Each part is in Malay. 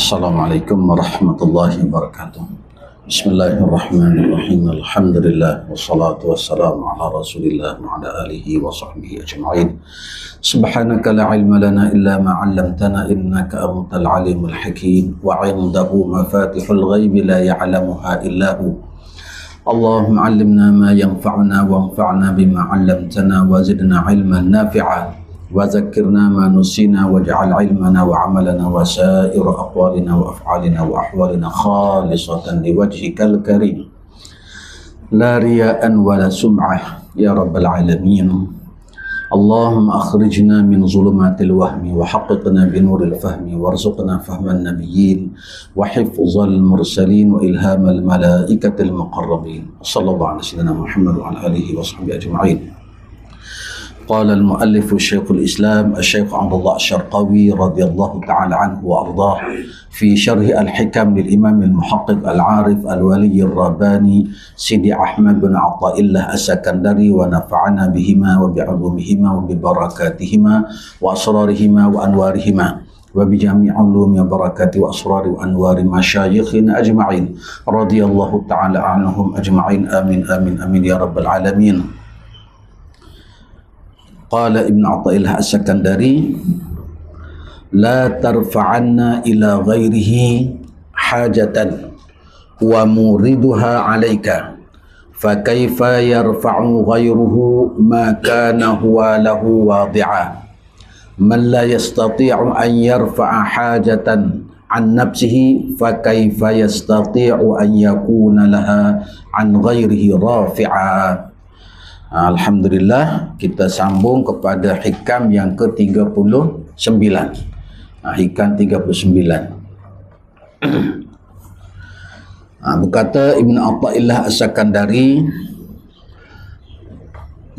Assalamualaikum warahmatullahi wabarakatuh. Bismillahirrahmanirrahim. Alhamdulillah wassalatu wassalamu ala Rasulillah wa ala alihi wa sahbihi ajma'in. Subhanaka la ilma lana illa ma 'allamtana innaka antal alimul hakim wa 'indahu mafatihul ghaibi la ya'lamuha illa hu. Allahumma 'allimna ma yanfa'una wanfa'na bima 'allamtana wa zidna 'ilman nafi'a. وذكرنا ما نسينا واجعل علمنا وعملنا وسائر أقوالنا وأفعالنا وأحوالنا خالصة لوجهك الكريم لا رياء ولا سمعة يا رب العالمين. اللهم أخرجنا من ظلمات الوهم وحققنا بنور الفهم وارزقنا فهم النبيين وحفظ المرسلين وإلهام الملائكة المقربين. صلى الله على سيدنا محمد وعلى آله وصحبه أجمعين. قال المؤلف شيخ الإسلام الشيخ عبد الله الشرقاوي رضي الله تعالى عنه وأرضاه في شرح الحكم للإمام المحقق العارف الولي الرباني سيدي أحمد بن عطاء الله السكندري ونفعنا بهما وبعلومهما وببركاتهما وأسرارهما وأنوارهما وبجميع علوم وبركات وأسرار وأنوار مشايخنا أجمعين رضي الله تعالى عنهم أجمعين آمين آمين آمين يا رب العالمين. قال ابن عطاء الله السكندري لا ترفعن إلى غيره حاجة وموردها عليك فكيف يرفع غيره ما كان هو له واضعا من لا يستطيع أن يرفع حاجة عن نفسه فكيف يستطيع أن يكون لها عن غيره رافعا. Alhamdulillah, kita sambung kepada hikam yang ke-39. Hikam 39. Berkata Ibn Atha'illah As-Sakandari,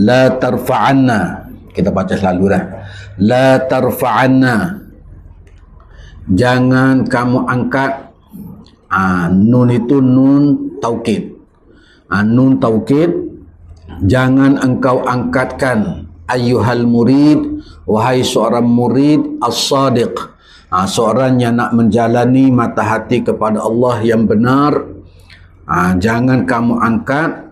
la tarfa'anna, kita baca selalu dah, la tarfa'anna, jangan kamu angkat. Nun itu nun taukid. Nun taukid, jangan engkau angkatkan ayyuhal murid, wahai seorang murid as-sadiq, seorang yang nak menjalani mata hati kepada Allah yang benar. Jangan kamu angkat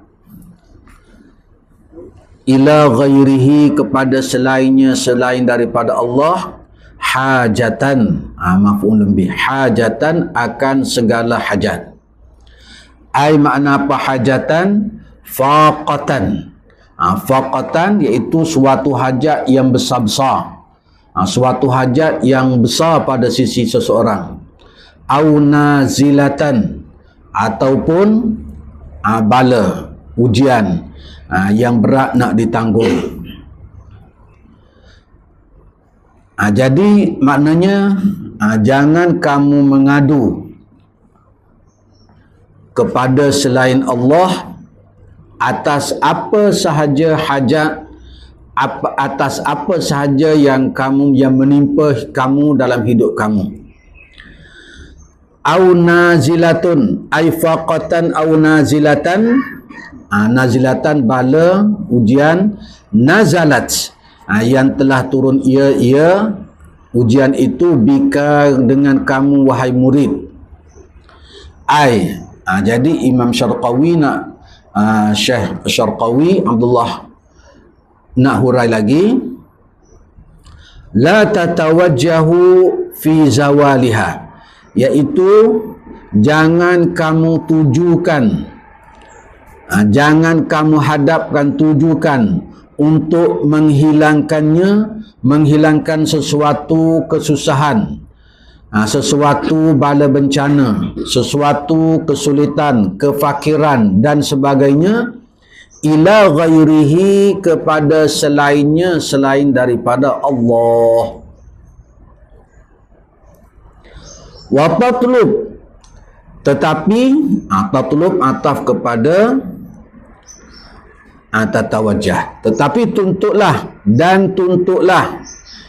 ila ghairihi, kepada selainnya, selain daripada Allah, hajatan, maf'ulun bih, hajatan, akan segala hajat. Ai makna apa hajatan? Faqatan. Faqatan iaitu suatu hajat yang besar-besar, suatu hajat yang besar pada sisi seseorang. Au nazilatan, ataupun bala, ujian yang berat nak ditanggung. Jadi maknanya jangan kamu mengadu kepada selain Allah atas apa sahaja hajat, atas apa sahaja yang menimpa kamu dalam hidup kamu. Au nazilatun, ay faqatan au nazilatan. Nazilatan bala, ujian. Nazalat, yang telah turun ia ujian itu bika, dengan kamu wahai murid. Jadi Imam Syarqawi Syekh Syarqawi Abdullah nak hurai lagi, la tatawajjahu fi zawaliha, iaitu jangan kamu tujukan, jangan kamu hadapkan, tujukan untuk menghilangkan sesuatu kesusahan, sesuatu bala bencana, sesuatu kesulitan, kefakiran dan sebagainya, ila ghairihi, kepada selainnya, selain daripada Allah. Wa tatlub, tetapi tatlub ataf kepada tatawajjah, tetapi tuntutlah, dan tuntutlah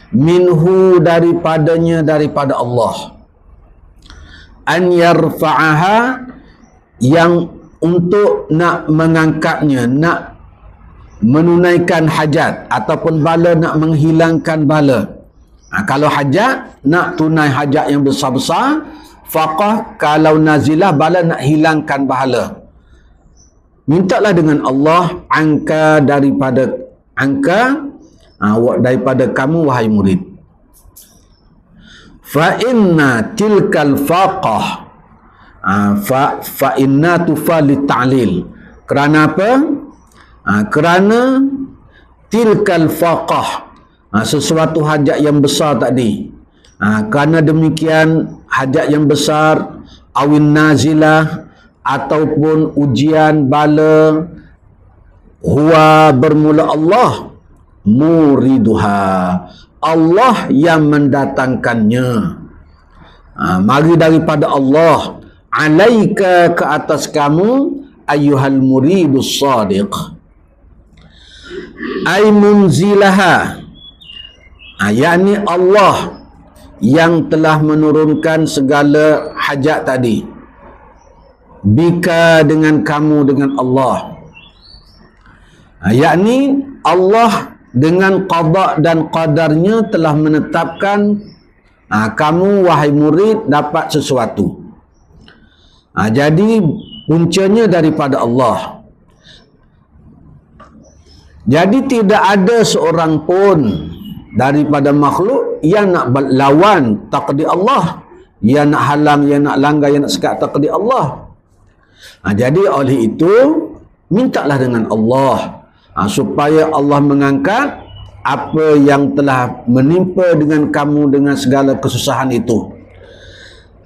minhu, daripadanya, daripada Allah, an yarfa'aha, yang untuk nak mengangkatnya, nak menunaikan hajat ataupun bala, nak menghilangkan bala. Kalau hajat, nak tunai hajat yang besar-besar, faqah, kalau nazilah bala nak hilangkan pahala. Mintalah dengan Allah angka daripada kamu wahai murid. Fa inna tilkal faqah fa inna tufa litalil. Kerana apa? Kerana tilkal faqah, sesuatu hajat yang besar tadi. Kerana demikian hajat yang besar, awin nazilah, ataupun ujian bala, huwa bermula Allah, muriduha, Allah yang mendatangkannya. Mari daripada Allah, alaika, ke atas kamu, ayyuhal muridus sadiq, ay munzilaha, yakni Allah yang telah menurunkan segala hajat tadi, bika, dengan kamu, dengan Allah, yakni Allah dengan qada dan qadarnya telah menetapkan kamu wahai murid dapat sesuatu. Jadi puncanya daripada Allah. Jadi tidak ada seorang pun daripada makhluk yang nak lawan takdir Allah, yang nak halang, yang nak langgar, yang nak sekat takdir Allah. Jadi oleh itu mintalah dengan Allah supaya Allah mengangkat apa yang telah menimpa dengan kamu dengan segala kesusahan itu.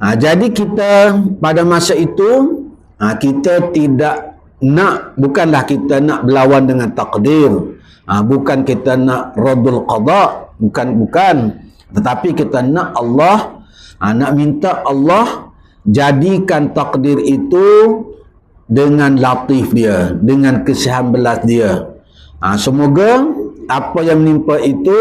Jadi kita pada masa itu kita tidak nak, bukanlah kita nak berlawan dengan takdir, bukan kita nak radul qada, bukan, tetapi kita nak Allah, nak minta Allah jadikan takdir itu dengan latif dia, dengan kesihan belas dia. Semoga apa yang menimpa itu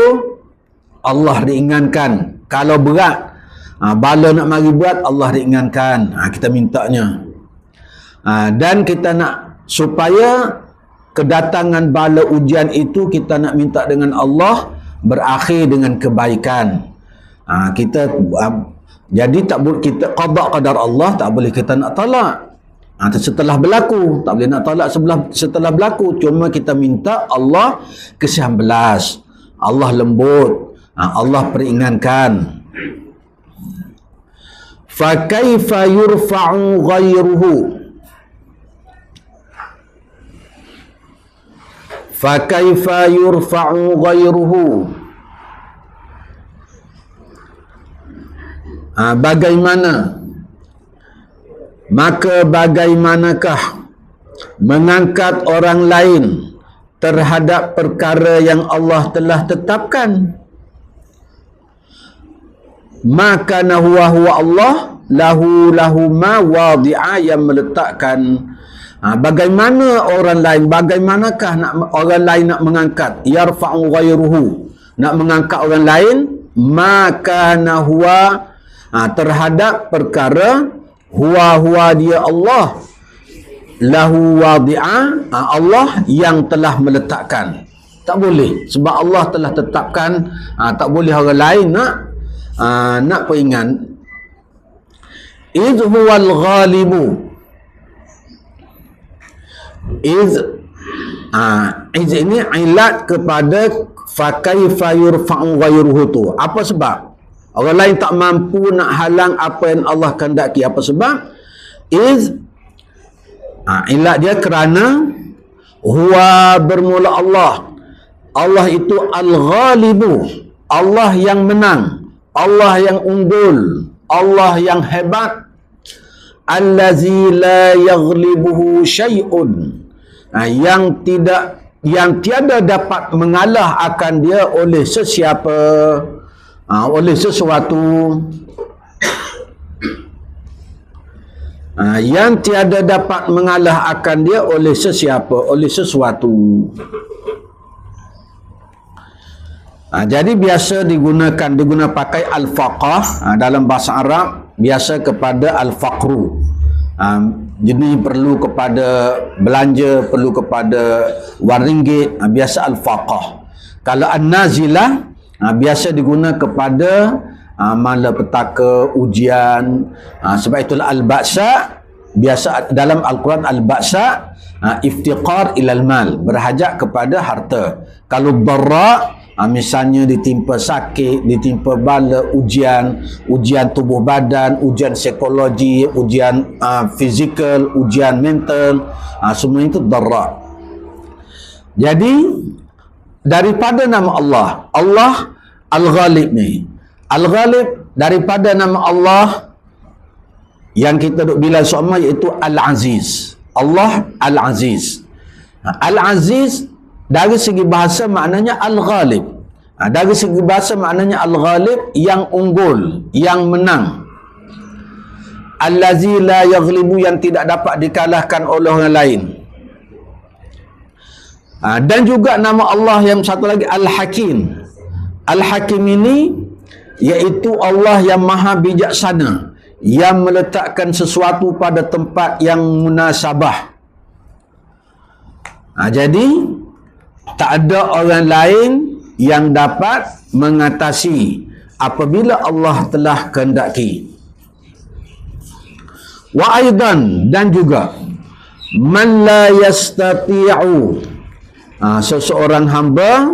Allah ringankan. Kalau berat, bala nak mari buat, Allah ringankan. Kita mintanya. Dan kita nak supaya kedatangan bala ujian itu, kita nak minta dengan Allah berakhir dengan kebaikan. Jadi tak boleh kita qada qadar Allah, tak boleh kita nak tolak setelah berlaku, tak boleh nak tolak setelah berlaku. Cuma kita minta Allah kesian belas, Allah lembut, Allah peringatkan. Fa kaifa yurfa'u ghairuhu, fa kaifa yurfa'u ghairuhu, bagaimana, maka bagaimanakah mengangkat orang lain terhadap perkara yang Allah telah tetapkan? Maka huwa Allah, lahu ma wadi'a, yang meletakkan. Bagaimana orang lain, bagaimanakah orang lain nak mengangkat, yarfa'u ghairuhu, nak mengangkat orang lain, maka huwa, terhadap perkara, huwa dia Allah, lahu wadi'a, Allah yang telah meletakkan. Tak boleh, sebab Allah telah tetapkan. Tak boleh orang lain nak peringat. Idh huwal ghalibu, idh ini ilat kepada fa kaifa yurfa'u ghairuhu tu. Apa sebab? Orang lain tak mampu nak halang apa yang Allah kehendaki. Apa sebab? Ilat dia kerana huwa bermula Allah. Allah itu al-ghalibu, Allah yang menang, Allah yang unggul, Allah yang hebat. Allazi la yaghlibuhu syai'un, yang tiada dapat mengalah akan dia oleh sesiapa, oleh sesuatu. Yang tiada dapat mengalah akan dia oleh sesiapa, oleh sesuatu. Jadi biasa diguna pakai al-faqah dalam bahasa Arab, biasa kepada al-faqru. Jenis perlu kepada belanja, perlu kepada wang ringgit, biasa al-faqah. Kalau an-nazilah biasa diguna kepada malapetaka, ujian. Sebab itulah al-ba'sa, biasa dalam Al-Quran al-ba'sa, iftiqar ilal mal, berhajat kepada harta. Kalau darra, misalnya ditimpa sakit, ditimpa bala, ujian tubuh badan, ujian psikologi, ujian fizikal, ujian mental, semua itu darra. Jadi daripada nama Allah, Allah Al-Ghalib ni, Al-Ghalib daripada nama Allah yang kita duk bilang semua, iaitu Al-Aziz. Allah Al-Aziz. Al-Aziz dari segi bahasa maknanya Al-Ghalib. Dari segi bahasa maknanya Al-Ghalib, yang unggul, yang menang. Allazi la yaghlibu, yang tidak dapat dikalahkan oleh orang lain. Dan juga nama Allah yang satu lagi Al-Hakim. Al-Hakim ini iaitu Allah yang maha bijaksana, yang meletakkan sesuatu pada tempat yang munasabah. Jadi tak ada orang lain yang dapat mengatasi apabila Allah telah kehendaki. Wa aidan, dan juga man la yastati'u, seseorang hamba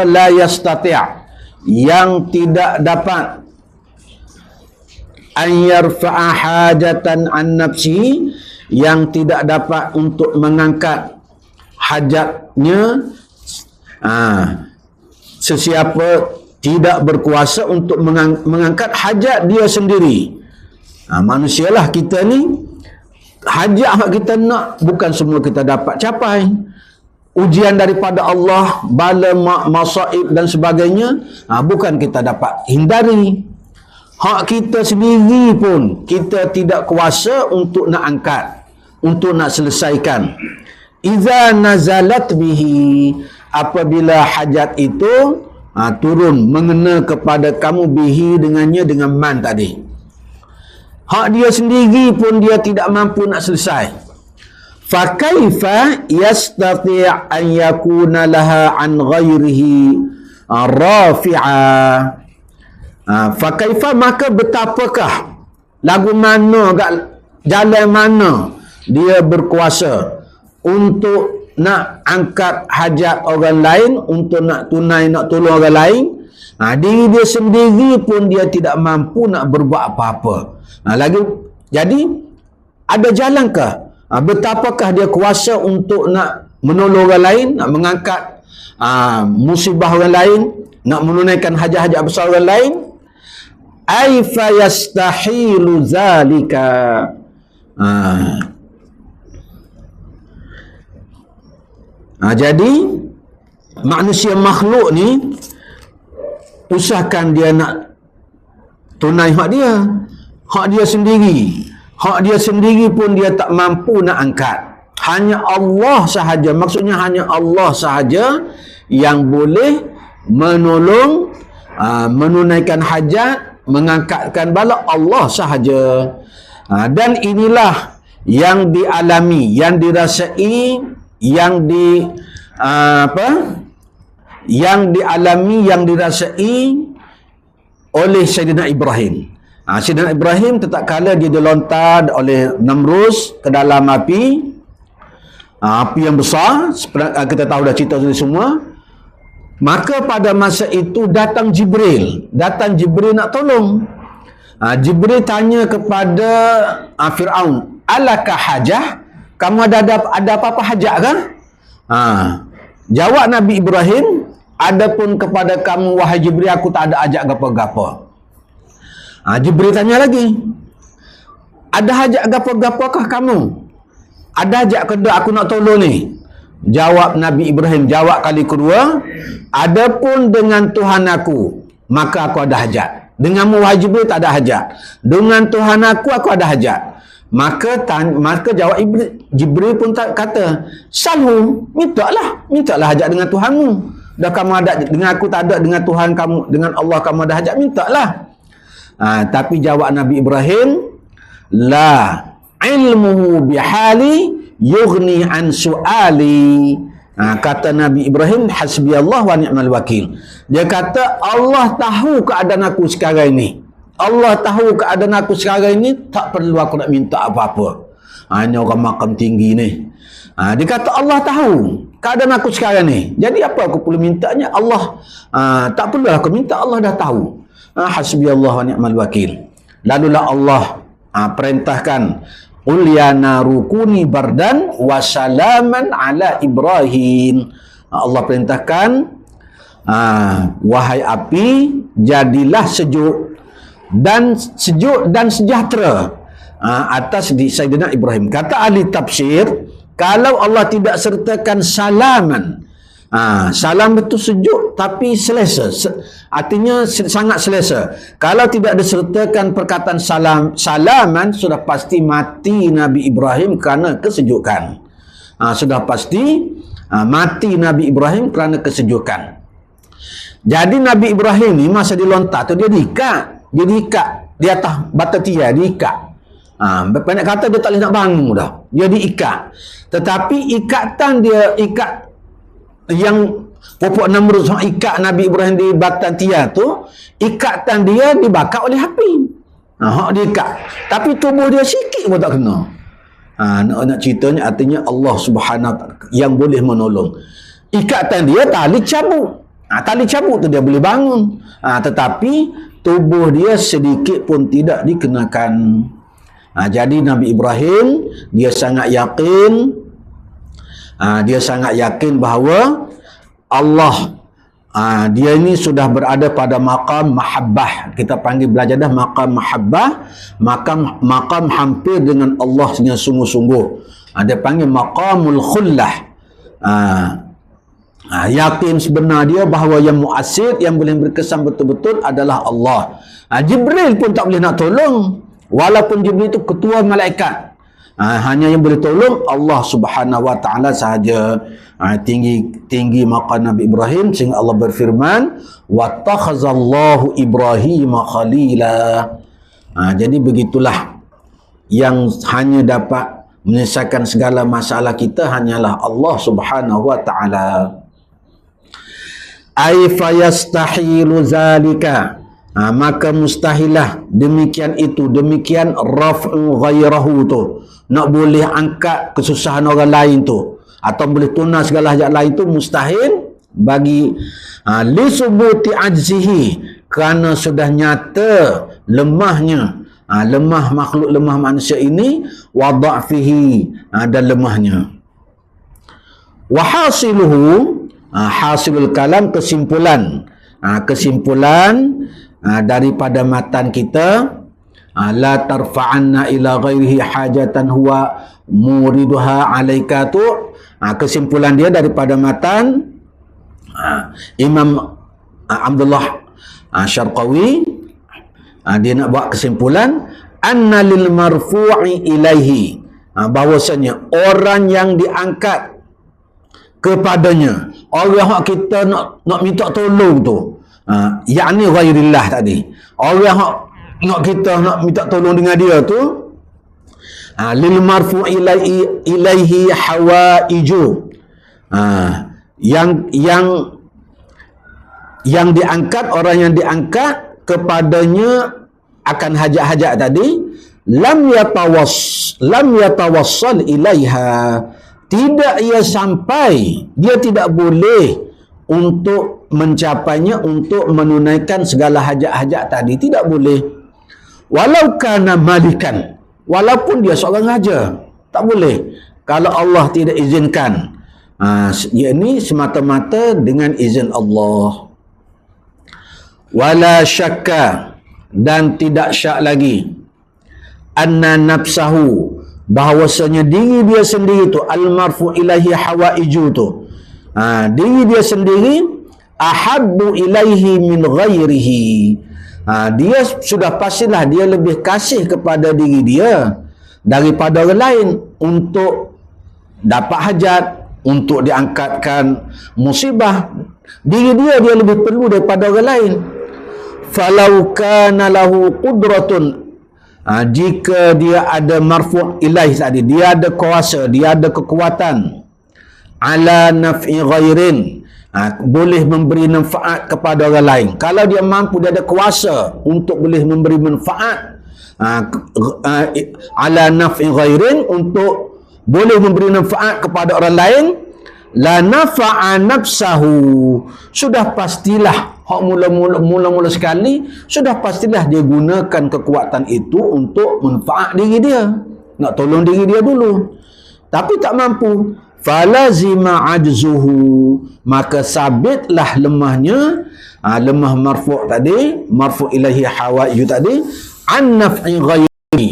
la yastati', yang tidak dapat an yarfa'a hajatan an nafsi, yang tidak dapat untuk mengangkat hajatnya. Sesiapa tidak berkuasa untuk mengangkat hajat dia sendiri. Manusialah kita ni, hajat kita nak bukan semua kita dapat capai. Ujian daripada Allah, bala, masaib dan sebagainya, bukan kita dapat hindari. Hak kita sendiri pun kita tidak kuasa untuk nak angkat, untuk nak selesaikan. Iza nazalat bihi, apabila hajat itu turun mengena kepada kamu, bihi dengannya, dengan man tadi. Hak dia sendiri pun dia tidak mampu nak selesai. Fakaifa yastati' an yakuna laha an ghairihi rafi'a. Fakaifa, maka betapakah, lagu mana, jalan mana dia berkuasa untuk nak angkat hajat orang lain, untuk nak tunai, nak tolong orang lain. Diri dia sendiri pun dia tidak mampu nak berbuat apa-apa. Jadi ada jalankah? Betapakah dia kuasa untuk nak menolong orang lain, nak mengangkat musibah orang lain, nak menunaikan hajat-hajat besar orang lain? Ay fa yastahilu zalika. Jadi manusia makhluk ni, usahakan dia nak tunai hak dia sendiri. Hak dia sendiri pun dia tak mampu nak angkat. Hanya Allah sahaja, maksudnya hanya Allah sahaja yang boleh menolong, menunaikan hajat, mengangkatkan bala, Allah sahaja. Dan inilah yang dialami, yang dirasai, yang dialami, yang dirasai oleh Sayyidina Ibrahim. Sayyidina Ibrahim tetap kala dia dilontar oleh Namrus ke dalam api yang besar, kita tahu dah cerita ini semua. Maka pada masa itu datang Jibril nak tolong. Jibril tanya kepada Fir'aun, alaka hajah, kamu ada apa-apa hajat kan? Jawab Nabi Ibrahim, adapun kepada kamu wahai Jibril, aku tak ada hajat gapa-gapa. Jibril tanya lagi, ada hajat gapa-gapakah kamu? Ada hajat ke aku nak tolong ni? Jawab Nabi Ibrahim, jawab kali kedua, adapun dengan Tuhan aku, maka aku ada hajat. Denganmu wahai Jibril tak ada hajat. Dengan Tuhan aku ada hajat. Maka jawab Jibril pun kata, salhu, mintalah hajat dengan Tuhanmu. Dah kamu ada dengan aku, tak ada dengan Tuhan kamu, dengan Allah kamu ada hajat, mintalah. Tapi jawab Nabi Ibrahim, la ilmuhu bihali yughni an su'ali. Kata Nabi Ibrahim, hasbiyallah wa ni'mal wakil. Dia kata, Allah tahu keadaan aku sekarang ini. Allah tahu keadaan aku sekarang ini, tak perlu aku nak minta apa-apa. Ini orang makam tinggi ni. Dia kata, Allah tahu keadaan aku sekarang ni. Jadi apa aku perlu mintanya? Allah, tak perlu aku minta, Allah dah tahu. Hasbiyallah wa ni'mal wakil. Lalulah Allah perintahkan, qul ya naru kuni bardan wa salaman ala Ibrahim. Allah perintahkan, wahai api, jadilah sejuk dan sejahtera atas Sayyidina Ibrahim. Kata ahli tafsir, kalau Allah tidak sertakan salaman, salam itu sejuk tapi selesa, artinya sangat selesa. Kalau tidak disertakan perkataan salaman, sudah pasti mati Nabi Ibrahim kerana kesejukan. Sudah pasti mati Nabi Ibrahim kerana kesejukan. Jadi Nabi Ibrahim ni masa dilontar tu dia diikat di atas batu tiang, diikat. Banyak kata dia tak boleh nak bangun dah, dia diikat. Tetapi ikatan dia, ikat yang Pupuk Namrud ikat Nabi Ibrahim di batang tiang tu, ikatan dia dibakar oleh api. Hak dia ikat. Tapi tubuh dia sikit pun tak kena. Nak ceritanya artinya Allah Subhanahu Wa Taala yang boleh menolong. Ikatan dia tali cabut. Tali cabut tu dia boleh bangun. Tetapi tubuh dia sedikit pun tidak dikenakan. Jadi Nabi Ibrahim dia sangat yakin bahawa Allah dia ini sudah berada pada maqam mahabbah. Kita panggil belajar dah maqam mahabbah, maqam hampir dengan Allah dengan sungguh-sungguh. Dia panggil maqamul khullah. Yakin sebenar dia bahawa yang muasir, yang boleh berkesan betul-betul adalah Allah. Jibril pun tak boleh nak tolong, walaupun Jibril itu ketua malaikat. Hanya yang boleh tolong Allah Subhanahu Wa Taala sahaja. Tinggi maqam Nabi Ibrahim, sehingga Allah berfirman, wattakhazallahu Ibrahim khalila. Jadi begitulah, yang hanya dapat menyelesaikan segala masalah kita hanyalah Allah Subhanahu Wa Taala. Ay fayastahilu zalika, maka mustahilah demikian itu, demikian raf'u ghairahu tu, nak boleh angkat kesusahan orang lain tu, atau boleh tunas segala hajat lain tu mustahil bagi li subuti ajzihi, kerana sudah nyata lemahnya, lemah makhluk, lemah manusia ini, wa dha'fihi, dan lemahnya. Wa hasiluhu, hasilul kalam, kesimpulan daripada matan kita, la tarfa'anna ila ghairihi hajatan huwa muriduha alaika tu, kesimpulan dia daripada matan Imam Abdullah Syarqawi, dia nak buat kesimpulan, anna lil marfu'i ilaihi, bahwasanya orang yang diangkat kepadanya, orang yang kita nak minta tolong tu, yakni ghairillah tadi, orang yang nak kita nak minta tolong dengan dia tu, lil marfu' ilaihi hawaiju, yang diangkat, orang yang diangkat kepadanya akan hajat-hajat tadi, lam yatawassal ilaiha, tidak ia sampai, dia tidak boleh untuk mencapainya, untuk menunaikan segala hajat-hajat tadi, tidak boleh. Walau kana malikan, walaupun dia seorang raja, tak boleh kalau Allah tidak izinkan. Ini semata-mata dengan izin Allah. Wala syakka, dan tidak syak lagi, anna nafsahu, bahawasanya diri dia sendiri tu, al-marfu ilahi hawaiju tu, diri dia sendiri, ahabbu ilaihi min ghairihi, dia sudah pastilah dia lebih kasih kepada diri dia daripada orang lain, untuk dapat hajat, untuk diangkatkan musibah. Diri dia lebih perlu daripada orang lain. Falau kana lahu qudratun, jika dia ada marfu' ilaih tadi, dia ada kuasa, dia ada kekuatan, ala naf'i ghairin, boleh memberi manfaat kepada orang lain. Kalau dia mampu, dia ada kuasa untuk boleh memberi manfaat ala naf'i ghairin, untuk boleh memberi manfaat kepada orang lain, la nafa'a nafsahu, sudah pastilah hak mula-mula sekali, sudah pastilah dia gunakan kekuatan itu untuk manfaat diri dia, nak tolong diri dia dulu. Tapi tak mampu, falazima ajzuhu, maka sabitlah lemahnya, lemah marfu' tadi, marfu' ilaihi hawaiju tadi, an naf'i ghairi,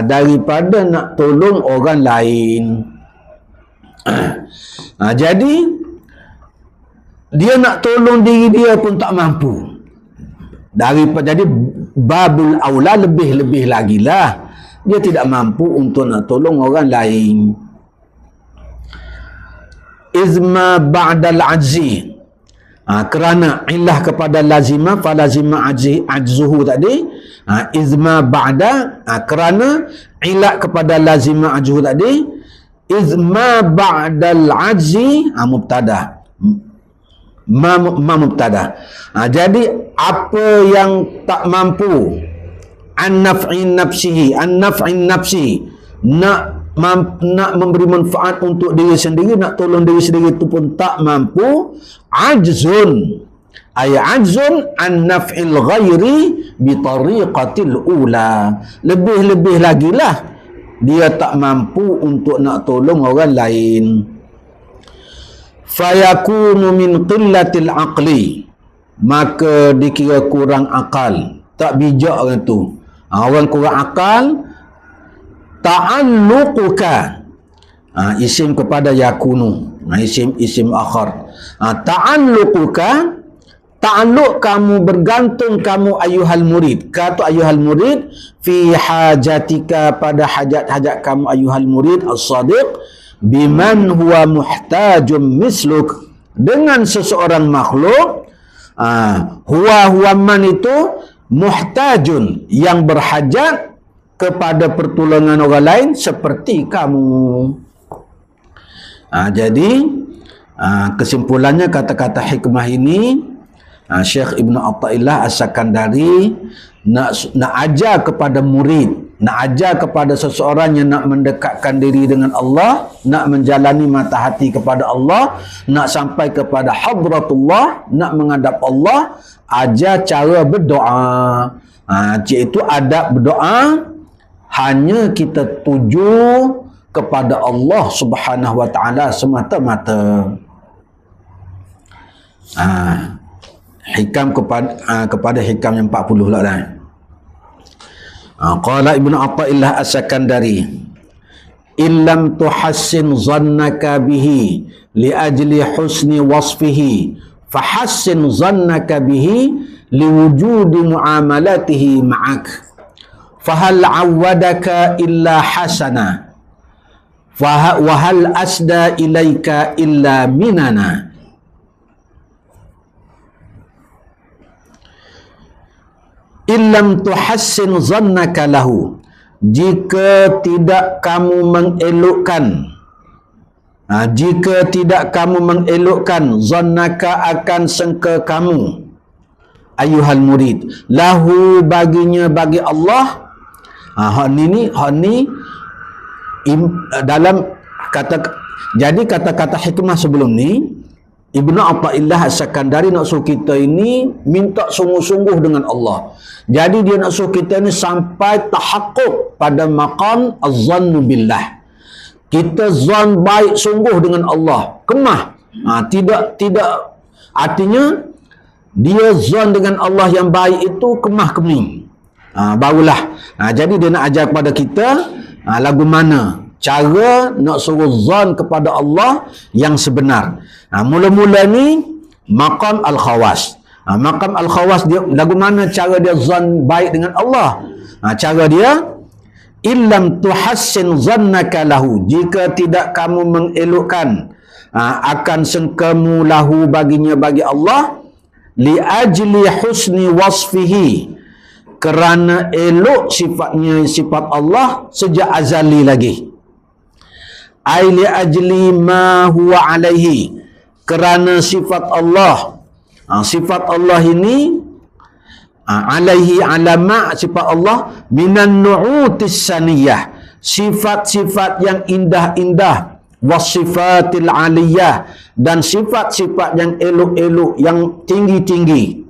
daripada nak tolong orang lain. Jadi dia nak tolong diri dia pun tak mampu. Jadi babul aula, lebih-lebih lagi lah, dia tidak mampu untuk nak tolong orang lain. Izma ba'dal ajzi, kerana ilah kepada lazimah, falazima ajzuhu tadi, izma ba'da, kerana ilah kepada lazimah ajzuhu tadi, izma ba'dal ajzi, mubtada, ma mubtada. Jadi apa yang tak mampu, an naf'in nafsihi, an naf'in nafsi, nak memberi manfaat untuk diri sendiri, nak tolong diri sendiri itu pun tak mampu, ajzun, ay ajzun an naf'il ghairi bi tariqatil ula, lebih-lebih lagi lah dia tak mampu untuk nak tolong orang lain. Fayakunu min qillatil aqli, maka dikira kurang akal, tak bijak orang tu. Orang kurang akal. Ta'alluquka, isim kepada yakunu, isim akhar. Ta'alluquka, ta'alluq kamu, bergantung kamu, ayuhal murid, kata ayuhal murid, fi hajatika, pada hajat-hajat kamu ayuhal murid as-sadiq, biman huwa muhtajum misluk, dengan seseorang makhluk, huwa man itu muhtajun, yang berhajat kepada pertolongan orang lain seperti kamu. Jadi kesimpulannya kata-kata hikmah ini, Syekh Ibn Athaillah As-Sakandari nak ajar kepada murid, nak ajar kepada seseorang yang nak mendekatkan diri dengan Allah, nak menjalani mata hati kepada Allah, nak sampai kepada hadratullah, nak menghadap Allah, ajar cara berdoa. Iaitu adab berdoa, hanya kita tuju kepada Allah Subhanahu wa taala semata-mata. Hikam kepada hikam yang 40 lah dah. Qala Ibnu Athaillah As-Sakandari, illam tuhassin zannaka bihi li ajli husni wasfihi, fahassin zannaka bihi li wujudi muamalatihi ma'ak. Fahal awwadaka illa hasana, wahal asda ilaika illa minana. Illam tuhassin zannaka lahu, jika tidak kamu mengelokkan, jika tidak kamu mengelokkan zannaka, akan sangka kamu, ayuhal murid, lahu, baginya, bagi Allah. Hak ni dalam jadi kata-kata hikmah sebelum ni, Ibnu Athaillah As-Sakandari nak suruh kita ini minta sungguh-sungguh dengan Allah. Jadi dia nak suruh kita ni sampai tahakkuk pada maqam az-zannu billah. Kita zon baik sungguh dengan Allah, kemah. Tidak artinya dia zon dengan Allah yang baik itu kemah keming. Barulah. Jadi dia nak ajar kepada kita lagu mana cara nak suruh zon kepada Allah yang sebenar. Mula-mula ni maqam al-khawas. Maqam al-khawas dia lagu mana cara dia zon baik dengan Allah. Cara dia, illam tuhassin zannaka lahu, jika tidak kamu mengelokkan akan sengkamu lahu, baginya, bagi Allah, li ajli husni wasfihi, kerana elok sifatnya, sifat Allah sejak azali lagi. ai li ajli ma huwa alaihi, kerana sifat Allah. Sifat Allah ini alaihi alama, sifat Allah minan nu'utis saniyah, sifat-sifat yang indah-indah, wasifatil aliyah, dan sifat-sifat yang elok-elok, yang tinggi-tinggi.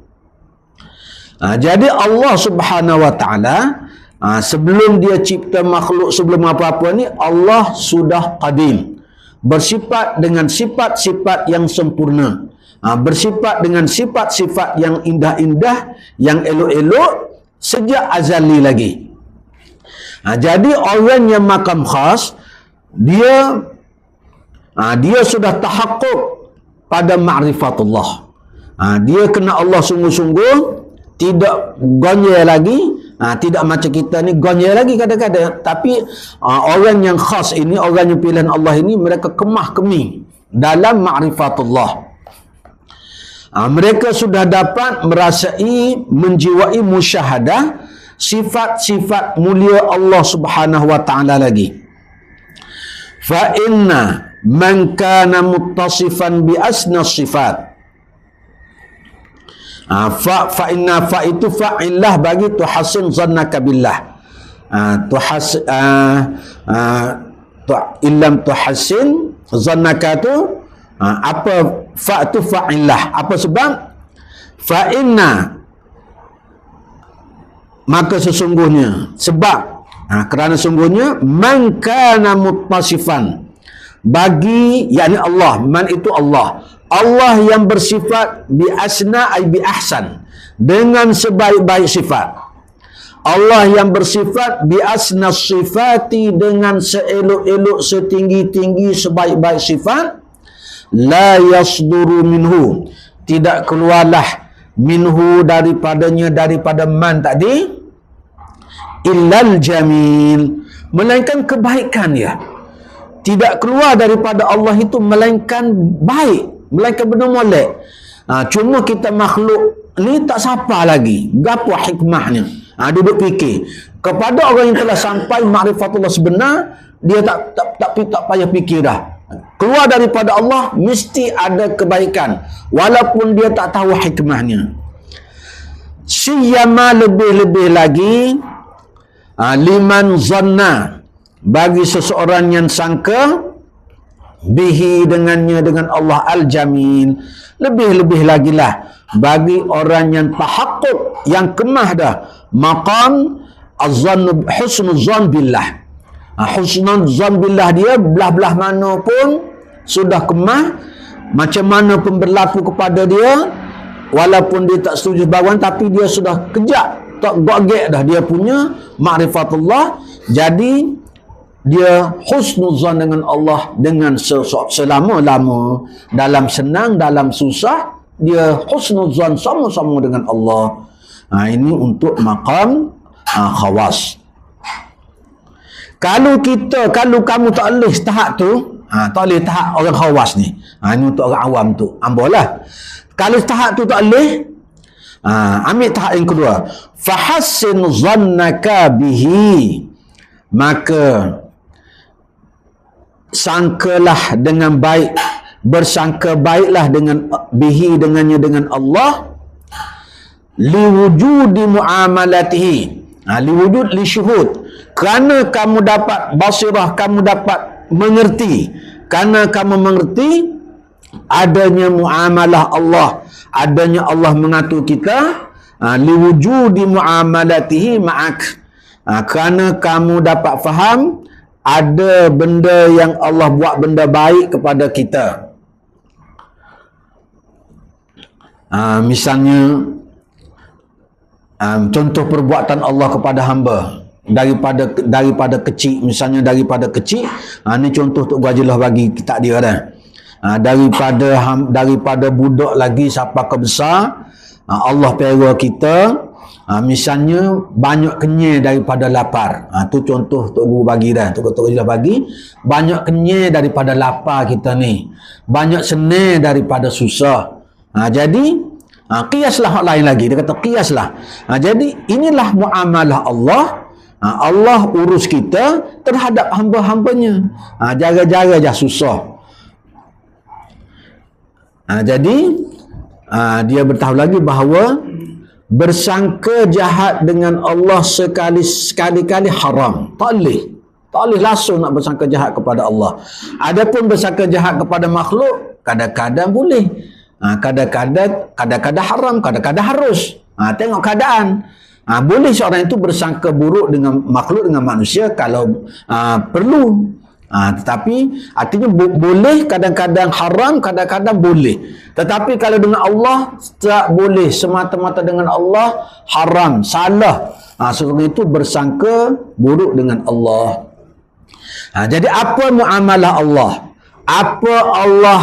Jadi Allah Subhanahu wa taala sebelum dia cipta makhluk, sebelum apa-apa ni, Allah sudah qadim, bersifat dengan sifat-sifat yang sempurna, bersifat dengan sifat-sifat yang indah-indah, yang elok-elok sejak azali lagi. Jadi orang yang maqam khas, dia sudah tahakkuk pada ma'rifatullah. Dia kena Allah sungguh-sungguh, tidak gonyel lagi, tidak macam kita ni gonyel lagi kadang-kadang. Tapi orang yang khas ini, orang yang pilihan Allah ini, mereka kemah kemih dalam ma'rifatullah. Mereka sudah dapat merasai, menjiwai, musyahadah sifat-sifat mulia Allah Subhanahu wa taala lagi. Fa inna man kana muttasifan bi asna sifat, fa inna fa itu fa'illah bagi tuhassin zannaka billah. Illam tuhassin zannaka tu, apa fa tu fa'illah, apa sebab? Fa inna, maka sesungguhnya, sebab kerana sungguhnya, man kana muttasifan, bagi, yakni Allah, man itu Allah, Allah yang bersifat bi asna ay bi ahsan, dengan sebaik-baik sifat. Allah yang bersifat bi asna sifati, dengan seelok-elok, setinggi-tinggi, sebaik-baik sifat. La yasduru minhu, tidak keluarlah minhu daripadanya, daripada man tadi, illal jamil, melainkan kebaikan dia. Tidak keluar daripada Allah itu melainkan baik, melainkan benda molek. Cuma kita makhluk ni tak sapa lagi gapo hikmahnya. Duduk fikir. Kepada orang yang telah sampai ma'rifatullah sebenar, dia tak payah fikir dah. Keluar daripada Allah mesti ada kebaikan, walaupun dia tak tahu hikmahnya. Siyama, lebih-lebih lagi, liman zanna, bagi seseorang yang sangka, bihi, dengannya, dengan Allah, al-jamil, lebih-lebih lagi lah bagi orang yang tahakkuk, yang kemah dah maqam az-zann, husnul zan billah. Husnul zan billah, dia belah-belah mana pun sudah kemah, macam mana pun berlaku kepada dia, walaupun dia tak setuju sebarang, tapi dia sudah kejap, tak gogek dah dia punya ma'rifatullah. Jadi dia husnul zan dengan Allah, dengan selama-lama, dalam senang, dalam susah, dia husnul zan sama-sama dengan Allah. Ini untuk maqam khawas. Kalau kamu tak boleh tahap tu, tak boleh tahap orang khawas ni. Ini untuk orang awam tu, ambolah. Kalau tahap tu tak boleh, ambil tahap yang kedua. Fahassin zannaka bihi, maka sangkalah dengan baik, bersangka baiklah dengan bihi, dengannya, dengan Allah, liwujudi muamalatihi, liwujud, li syuhud, kerana kamu dapat basirah, kamu dapat mengerti, kerana kamu mengerti adanya muamalah Allah, adanya Allah mengatur kita, liwujudi muamalatihi ma'ak, kerana kamu dapat faham ada benda yang Allah buat benda baik kepada kita. Misalnya contoh perbuatan Allah kepada hamba daripada kecil, misalnya daripada kecil, ni contoh Tok Gua bagi kitab dia dah. Daripada budak lagi sampai ke besar, Allah pera kita. Misalnya banyak kenyai daripada lapar. Tu contoh Tok Guru bagi dah. Tok Guru bagi banyak kenyai daripada lapar kita ni, banyak senang daripada susah. Jadi kiaslah hak lain lagi. Dia kata kiaslah. Jadi inilah muamalah Allah Allah urus kita terhadap hamba-hambanya. Jaga-jaga je susah. Jadi dia beritahu lagi bahawa bersangka jahat dengan Allah sekali-kali haram. Tak boleh langsung nak bersangka jahat kepada Allah. Adapun bersangka jahat kepada makhluk, kadang-kadang boleh. Kadang-kadang haram, kadang-kadang harus. Tengok keadaan. Boleh seorang itu bersangka buruk dengan makhluk, dengan manusia kalau perlu. Tetapi artinya boleh, kadang-kadang haram, kadang-kadang boleh. Tetapi kalau dengan Allah tak boleh, semata-mata dengan Allah haram, salah. Seorang itu bersangka buruk dengan Allah. Jadi apa muamalah Allah? Apa Allah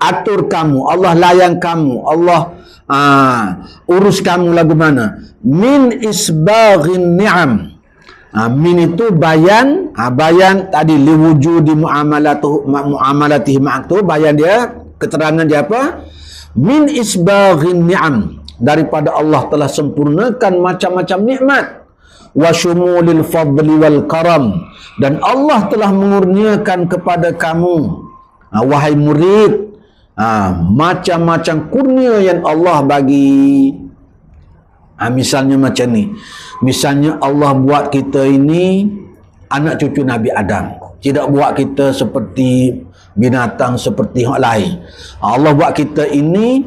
atur kamu, Allah layan kamu, Allah urus kamu lagu mana? Min isbaghin ni'am. Min itu bayan, bayan tadi liwujudi muamalatihi ma'ak tu, bayan dia, keterangan dia apa? Min isbaghin ni'am, daripada Allah telah sempurnakan macam-macam nikmat, wa syumulil fadli wal karam, dan Allah telah mengurniakan kepada kamu, wahai murid, macam-macam kurnia yang Allah bagi. Misalnya macam ni. Misalnya Allah buat kita ini anak cucu Nabi Adam. Tidak buat kita seperti binatang, seperti orang lain. Allah buat kita ini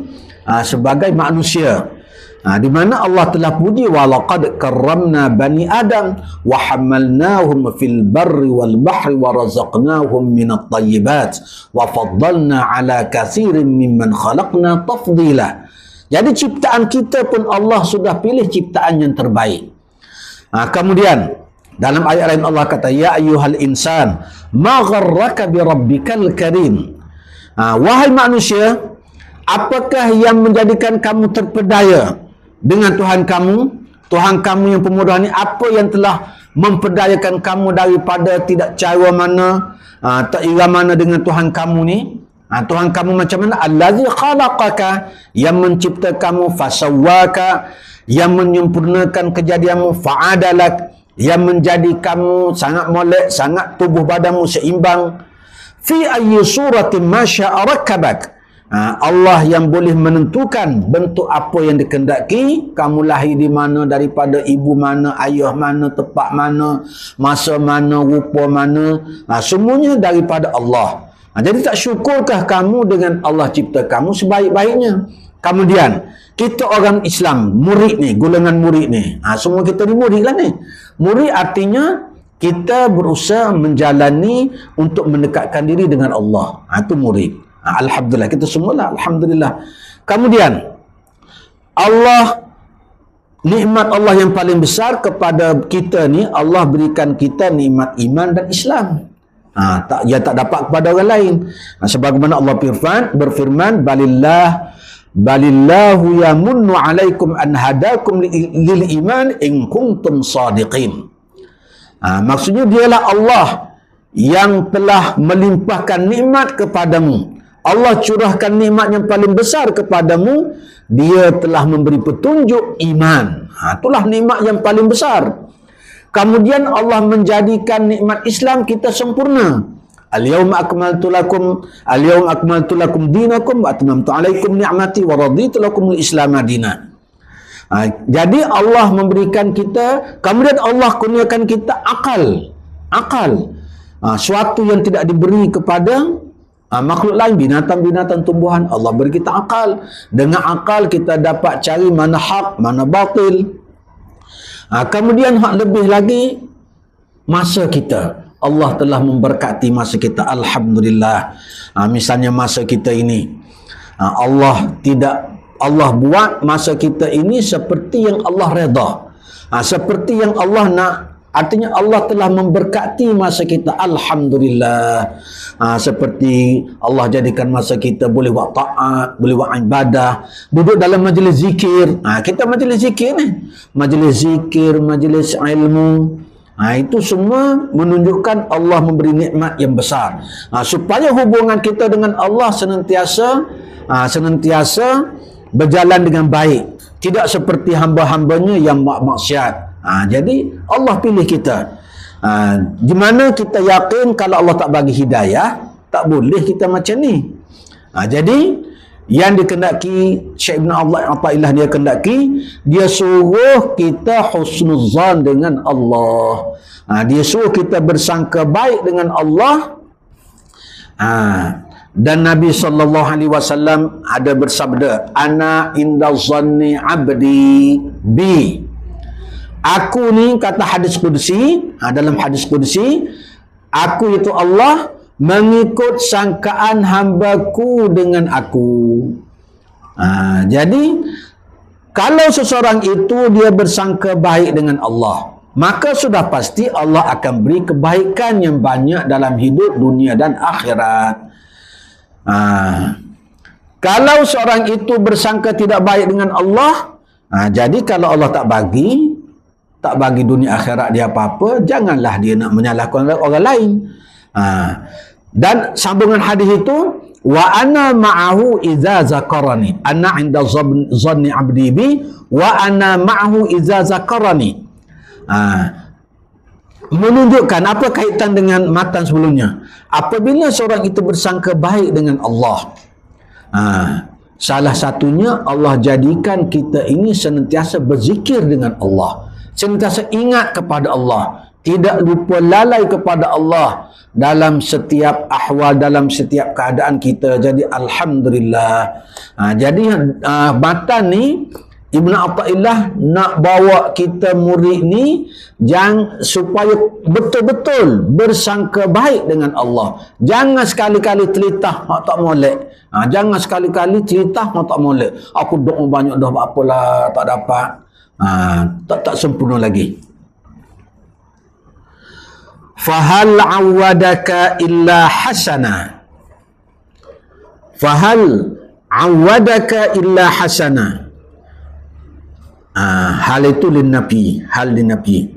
sebagai manusia. Di mana Allah telah puji, walaqad karramna bani Adam wa hamalnahum fil barri wal bahri wa razaqnahum minat tayyibat wa faddalna ala katsirin mimman khalaqna tafdila. Jadi ciptaan kita pun Allah sudah pilih ciptaan yang terbaik. Kemudian dalam ayat lain Allah kata, ya ayyuhal insan ma gharraka bi rabbikal karim. Wahai manusia, apakah yang menjadikan kamu terpedaya dengan Tuhan kamu yang pemurah ni? Apa yang telah memperdayakan kamu daripada tidak cara mana, tak ira mana dengan Tuhan kamu ni? Tuhan kamu macam mana? Allazi khalaqaka, yang mencipta kamu, fasawwaka, yang menyempurnakan kejadianmu, fa'adalak, yang menjadi kamu sangat molek, sangat tubuh badanmu seimbang. Fi ayyi suratin ma syaa rakkabak. Allah yang boleh menentukan bentuk apa yang dikehendaki, kamu lahir di mana, daripada ibu mana, ayah mana, tempat mana, masa mana, rupa mana, semuanya daripada Allah. Jadi tak syukurkah kamu dengan Allah cipta kamu sebaik-baiknya? Kemudian kita orang Islam, murid ni, golongan murid ni, semua kita ni murid lah ni. Murid artinya kita berusaha menjalani untuk mendekatkan diri dengan Allah. Itu murid. Alhamdulillah, kita semualah alhamdulillah. Kemudian Allah, nikmat Allah yang paling besar kepada kita ni, Allah berikan kita nikmat iman dan Islam. Ia tak dapat kepada orang lain. Sebagaimana Allah berfirman, balillahu yamunnu alaikum an hadakum lil iman in kuntum sadiqin. Maksudnya dialah Allah yang telah melimpahkan nikmat kepadamu. Allah curahkan nikmat yang paling besar kepadamu. Dia telah memberi petunjuk iman. Itulah nikmat yang paling besar. Kemudian Allah menjadikan nikmat Islam kita sempurna. Al-yawma akmaltu lakum dinakum wa atmamtu alaikum ni'mati wa raditu lakum al-islam madina. Jadi Allah memberikan kita, kemudian Allah kurniakan kita akal. Suatu yang tidak diberi kepada makhluk lain, binatang-binatang, tumbuhan. Allah beri kita akal. Dengan akal kita dapat cari mana hak, mana batil. Kemudian hak lebih lagi, masa kita. Allah telah memberkati masa kita, alhamdulillah. Misalnya masa kita ini, Allah buat masa kita ini seperti yang Allah redha, seperti yang Allah nak. Artinya Allah telah memberkati masa kita, alhamdulillah. Seperti Allah jadikan masa kita boleh buat taat, boleh buat ibadah, duduk dalam majlis zikir. Kita majlis zikir ni, majlis zikir, majlis ilmu. Itu semua menunjukkan Allah memberi nikmat yang besar. Supaya hubungan kita dengan Allah senantiasa berjalan dengan baik. Tidak seperti hamba-hambanya yang maksiat. Jadi Allah pilih kita. Di mana kita yakin kalau Allah tak bagi hidayah, tak boleh kita macam ni. Jadi yang dikendaki Syekh Ibn Athaillah, dia kendaki, dia suruh kita husnuzan dengan Allah. Dia suruh kita bersangka baik dengan Allah. Dan Nabi SAW ada bersabda, ana inda zanni abdi bi. Aku ni, kata hadis qudsi, dalam hadis qudsi, aku itu Allah mengikut sangkaan hambaku dengan aku. Jadi kalau seseorang itu dia bersangka baik dengan Allah, maka sudah pasti Allah akan beri kebaikan yang banyak dalam hidup dunia dan akhirat. Kalau seorang itu bersangka tidak baik dengan Allah, jadi kalau Allah tak bagi dunia akhirat dia apa-apa, janganlah dia nak menyalahkan orang lain. Dan sambungan hadis itu, wa ana ma'ahu idza zakarani, ana 'inda zanni 'abdi bi wa ana ma'ahu idza zakarani. Menunjukkan apa kaitan dengan matan sebelumnya. Apabila seorang itu bersangka baik dengan Allah, salah satunya Allah jadikan kita ini senantiasa berzikir dengan Allah, senantiasa ingat kepada Allah, tidak lupa lalai kepada Allah dalam setiap ahwal, dalam setiap keadaan kita. Jadi alhamdulillah. Jadi matan ni Ibn Athaillah nak bawa kita murid ni supaya betul-betul bersangka baik dengan Allah. Jangan sekali-kali telitah mak tak molek. Jangan sekali-kali telitah mak tak molek. Aku doa banyak dah, apalah tak dapat. Tak sempurna lagi. Fahal awadaka illa hasana. Fahal awadaka illa hasana. Hal itu lin-nafi, hal lin-nafi.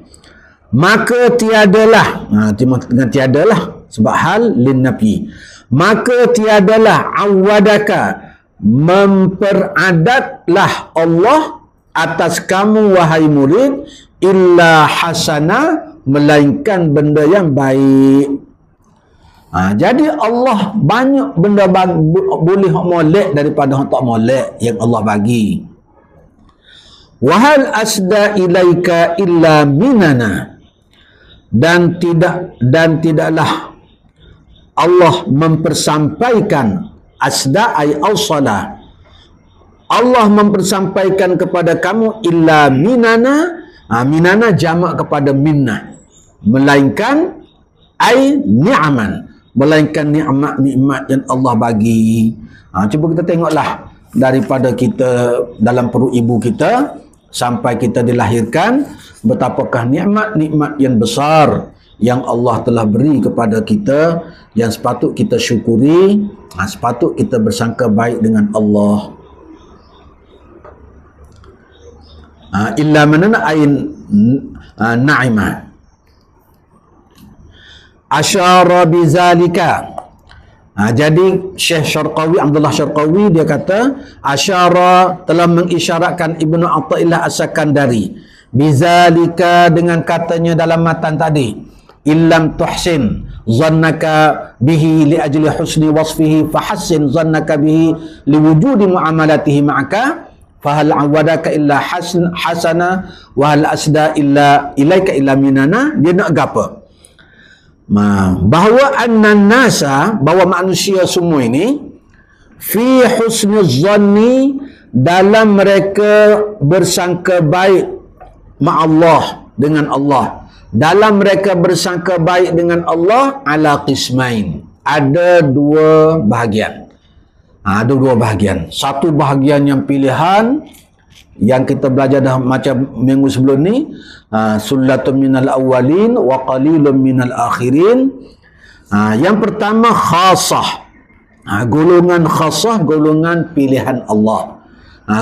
Maka tiadalah, dengan tiadalah sebab hal lin-nafi. Maka tiadalah awadaka, memperadatlah Allah atas kamu wahai murid, illa hasana, melainkan benda yang baik. Jadi Allah banyak benda boleh molek daripada tak molek yang Allah bagi. Wahal asda ilaika illa minana, dan tidaklah Allah mempersampaikan, asda ay awsala, Allah mempersampaikan kepada kamu illa minana. Minana jamak kepada minnah, melainkan ay ni'man, melainkan nikmat-nikmat yang Allah bagi. Cuba kita tengoklah daripada kita dalam perut ibu kita sampai kita dilahirkan, betapakah nikmat-nikmat yang besar yang Allah telah beri kepada kita, yang sepatut kita syukuri, sepatut kita bersangka baik dengan Allah. Illa manana ain na'imah. Asyara bizalika. Jadi Syekh Syarqawi, Abdullah Syarqawi, dia kata asyara, telah mengisyaratkan Ibnu Athaillah As-Sakandari bizalika, dengan katanya dalam matan tadi, illam tuhsin zannaka bihi li ajli husni wasfihi fahassin zannaka bihi liwujudi muamalatihi ma'aka fahal awadaka illa hasana wa hal asda illa ilaika illa minana. Dia nak apa? Bahawa annan nasa, bahawa manusia semua ini fi husni zanni, dalam mereka bersangka baik ma'allah, dengan Allah, dalam mereka bersangka baik dengan Allah, ala qismain, ada dua bahagian. Ada dua bahagian. Satu bahagian yang pilihan, yang kita belajar dah macam minggu sebelum ni, sullatun minal awwalin wa qalilun minal akhirin. Yang pertama khasah, golongan khasah, golongan pilihan Allah,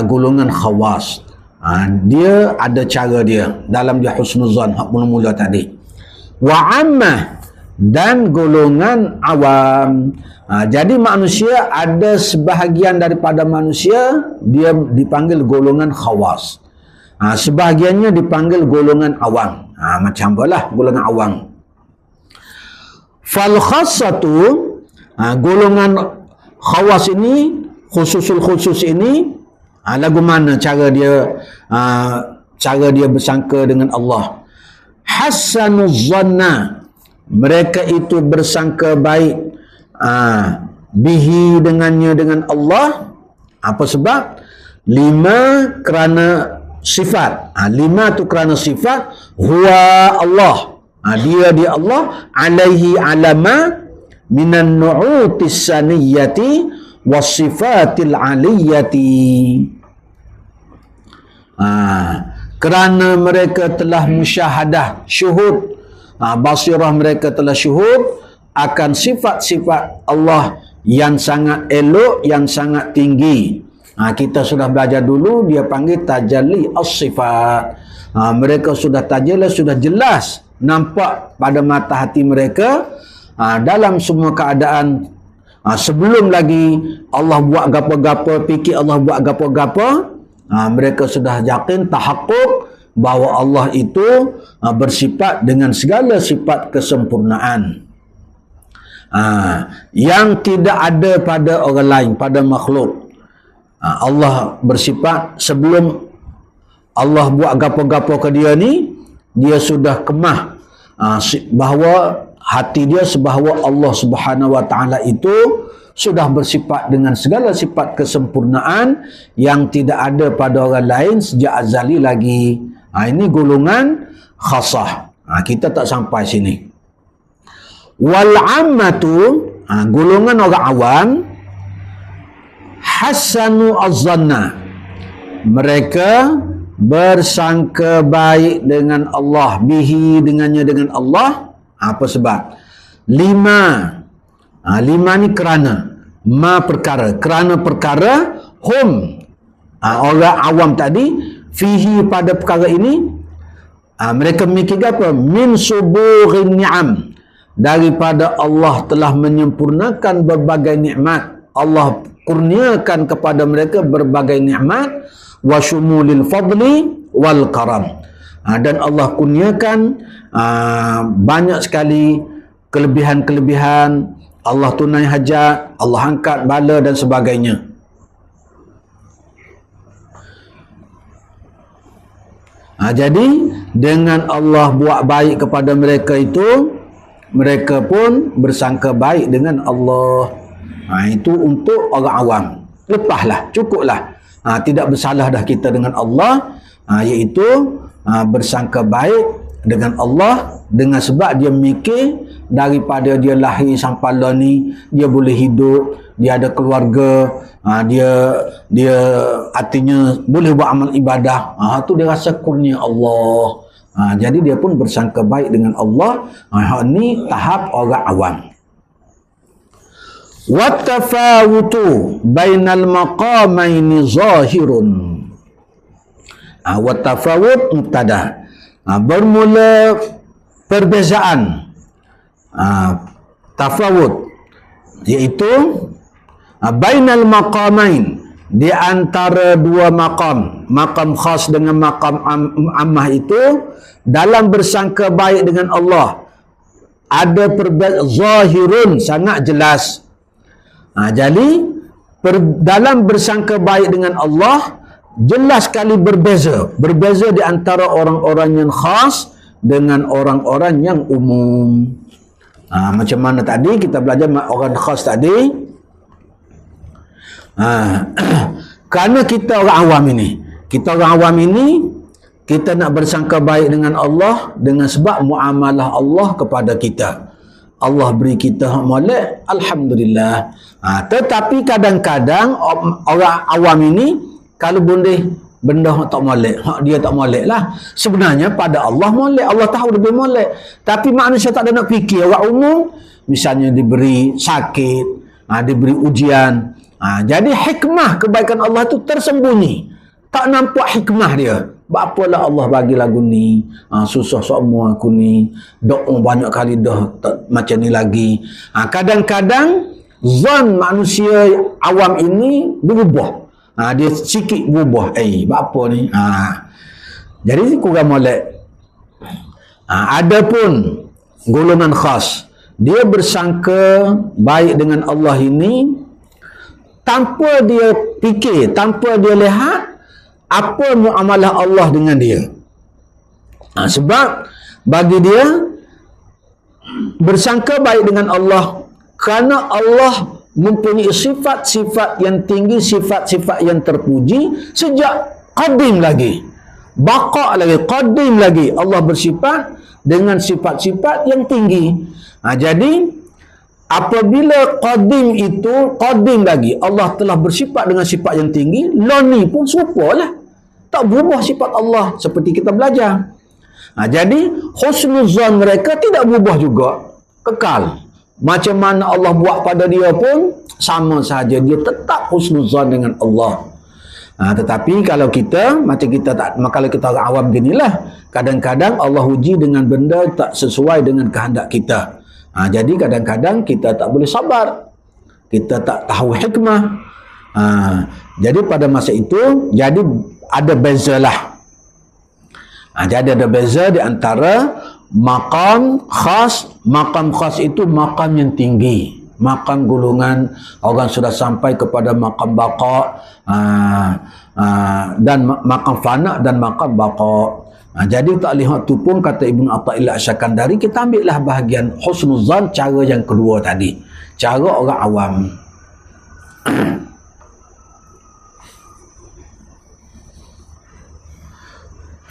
golongan khawas. Dia ada cara dia dalam dia husnuzan hak mula-mula tadi. Wa ammah, dan golongan awam. Jadi manusia, ada sebahagian daripada manusia dia dipanggil golongan khawas. Sebahagiannya dipanggil golongan awam. Macam apalah golongan awam. Fal khassatu, golongan khawas ini, khususul khusus ini, lagu mana cara dia bersangka dengan Allah. Hasanuz zanna, mereka itu bersangka baik bihi, dengannya, dengan Allah. Apa sebab? 5 kerana sifat. 5 tu kerana sifat. Huwa Allah, dia Allah. Alaihi alama minan nu'utis saniyati wasifatil aliyati. Kerana mereka telah musyahadah, syuhud, basirah mereka telah syuhud akan sifat-sifat Allah yang sangat elok, yang sangat tinggi. Kita sudah belajar dulu, dia panggil tajalli as-sifat. Mereka sudah tajalli, sudah jelas nampak pada mata hati mereka dalam semua keadaan. Sebelum lagi Allah buat gapa-gapa, fikir Allah buat gapa-gapa, mereka sudah yakin, tahakkuk bahawa Allah itu bersifat dengan segala sifat kesempurnaan yang tidak ada pada orang lain, pada makhluk. Allah bersifat sebelum Allah buat gapa-gapa ke dia ni, dia sudah kemah bahawa hati dia sebahawa Allah Subhanahu wa taala itu sudah bersifat dengan segala sifat kesempurnaan yang tidak ada pada orang lain sejak azali lagi. Ini golongan khasah. Kita tak sampai sini. Wal ammatu, golongan orang awam, hasanu az-zanna, mereka bersangka baik dengan Allah, bihi, dengannya, dengan Allah. Apa sebab? 5 ni kerana, perkara, kerana perkara, hum, orang awam tadi, fihi, pada perkara ini, mereka memikir apa? Min suburin ni'am, daripada Allah telah menyempurnakan berbagai nikmat. Allah kurniakan kepada mereka berbagai nikmat, wa syumulil fadli wal karam, dan Allah kurniakan banyak sekali kelebihan-kelebihan. Allah tunai hajat, Allah angkat bala dan sebagainya. Jadi dengan Allah buat baik kepada mereka itu, mereka pun bersangka baik dengan Allah. Itu untuk orang awam. Lepaslah, cukuplah. Tidak bersalah dah kita dengan Allah, iaitu bersangka baik dengan Allah, dengan sebab dia mikir daripada dia lahir sampai lah ni, dia boleh hidup, dia ada keluarga, dia artinya boleh buat amal ibadah. Tu dia rasa kurnia Allah. Jadi dia pun bersangka baik dengan Allah. Ini tahap orang awam. Wattafawutu bainal maqamaini zahirun. Wattafawut mubtada. Bermula perbezaan. Tafawut, iaitu bainal maqamain, di antara dua maqam, maqam khas dengan maqam ammah itu, dalam bersangka baik dengan Allah ada perbezaan zahirun, sangat jelas. Jadi dalam bersangka baik dengan Allah jelas sekali berbeza di antara orang-orang yang khas dengan orang-orang yang umum. Macam mana tadi kita belajar orang khas tadi, kerana kita orang awam ini, kita nak bersangka baik dengan Allah dengan sebab muamalah Allah kepada kita. Allah beri kita hak molek, alhamdulillah. Tetapi kadang-kadang orang awam ini, kalau boleh benda hak tak molek, hak dia tak molek lah. Sebenarnya pada Allah molek, Allah tahu lebih molek. Tapi manusia tak ada nak fikir. Orang umum misalnya diberi sakit, diberi ujian. Jadi hikmah kebaikan Allah itu tersembunyi. Tak nampak hikmah dia. Apalah Allah bagi lagu ni, susah semua aku ni, doa banyak kali dah tak, macam ni lagi. Kadang-kadang zon manusia awam ini berubah. Dia sikit berubah. Apa ni? Jadi kurang molek. Ada pun golongan khas, dia bersangka baik dengan Allah ini tanpa dia fikir, tanpa dia lihat apa muamalah Allah dengan dia. Sebab bagi dia bersangka baik dengan Allah kerana Allah mempunyai sifat-sifat yang tinggi, sifat-sifat yang terpuji sejak qadim lagi, baqa lagi, qadim lagi. Allah bersifat dengan sifat-sifat yang tinggi. Jadi apabila qadim itu qadim lagi, Allah telah bersifat dengan sifat yang tinggi, loni pun serupalah, tak berubah sifat Allah seperti kita belajar. Jadi husnuzan mereka tidak berubah juga, kekal. Macam mana Allah buat pada dia pun sama saja, dia tetap husnuzan dengan Allah. Tetapi kalau kita macam kita tak, kalau kita orang awam ginilah, kadang-kadang Allah uji dengan benda tak sesuai dengan kehendak kita. Jadi kadang-kadang kita tak boleh sabar, kita tak tahu hikmah. Jadi pada masa itu jadi ada bezalah. Jadi ada beza di antara maqam khas. Maqam khas itu maqam yang tinggi, maqam golongan orang sudah sampai kepada maqam baqa, dan maqam fana dan maqam baqa. Jadi tak lihat tu pun kata Ibnu Athaillah Asy-Syakandari, kita ambillah bahagian husnuzan cara yang kedua tadi, cara orang awam.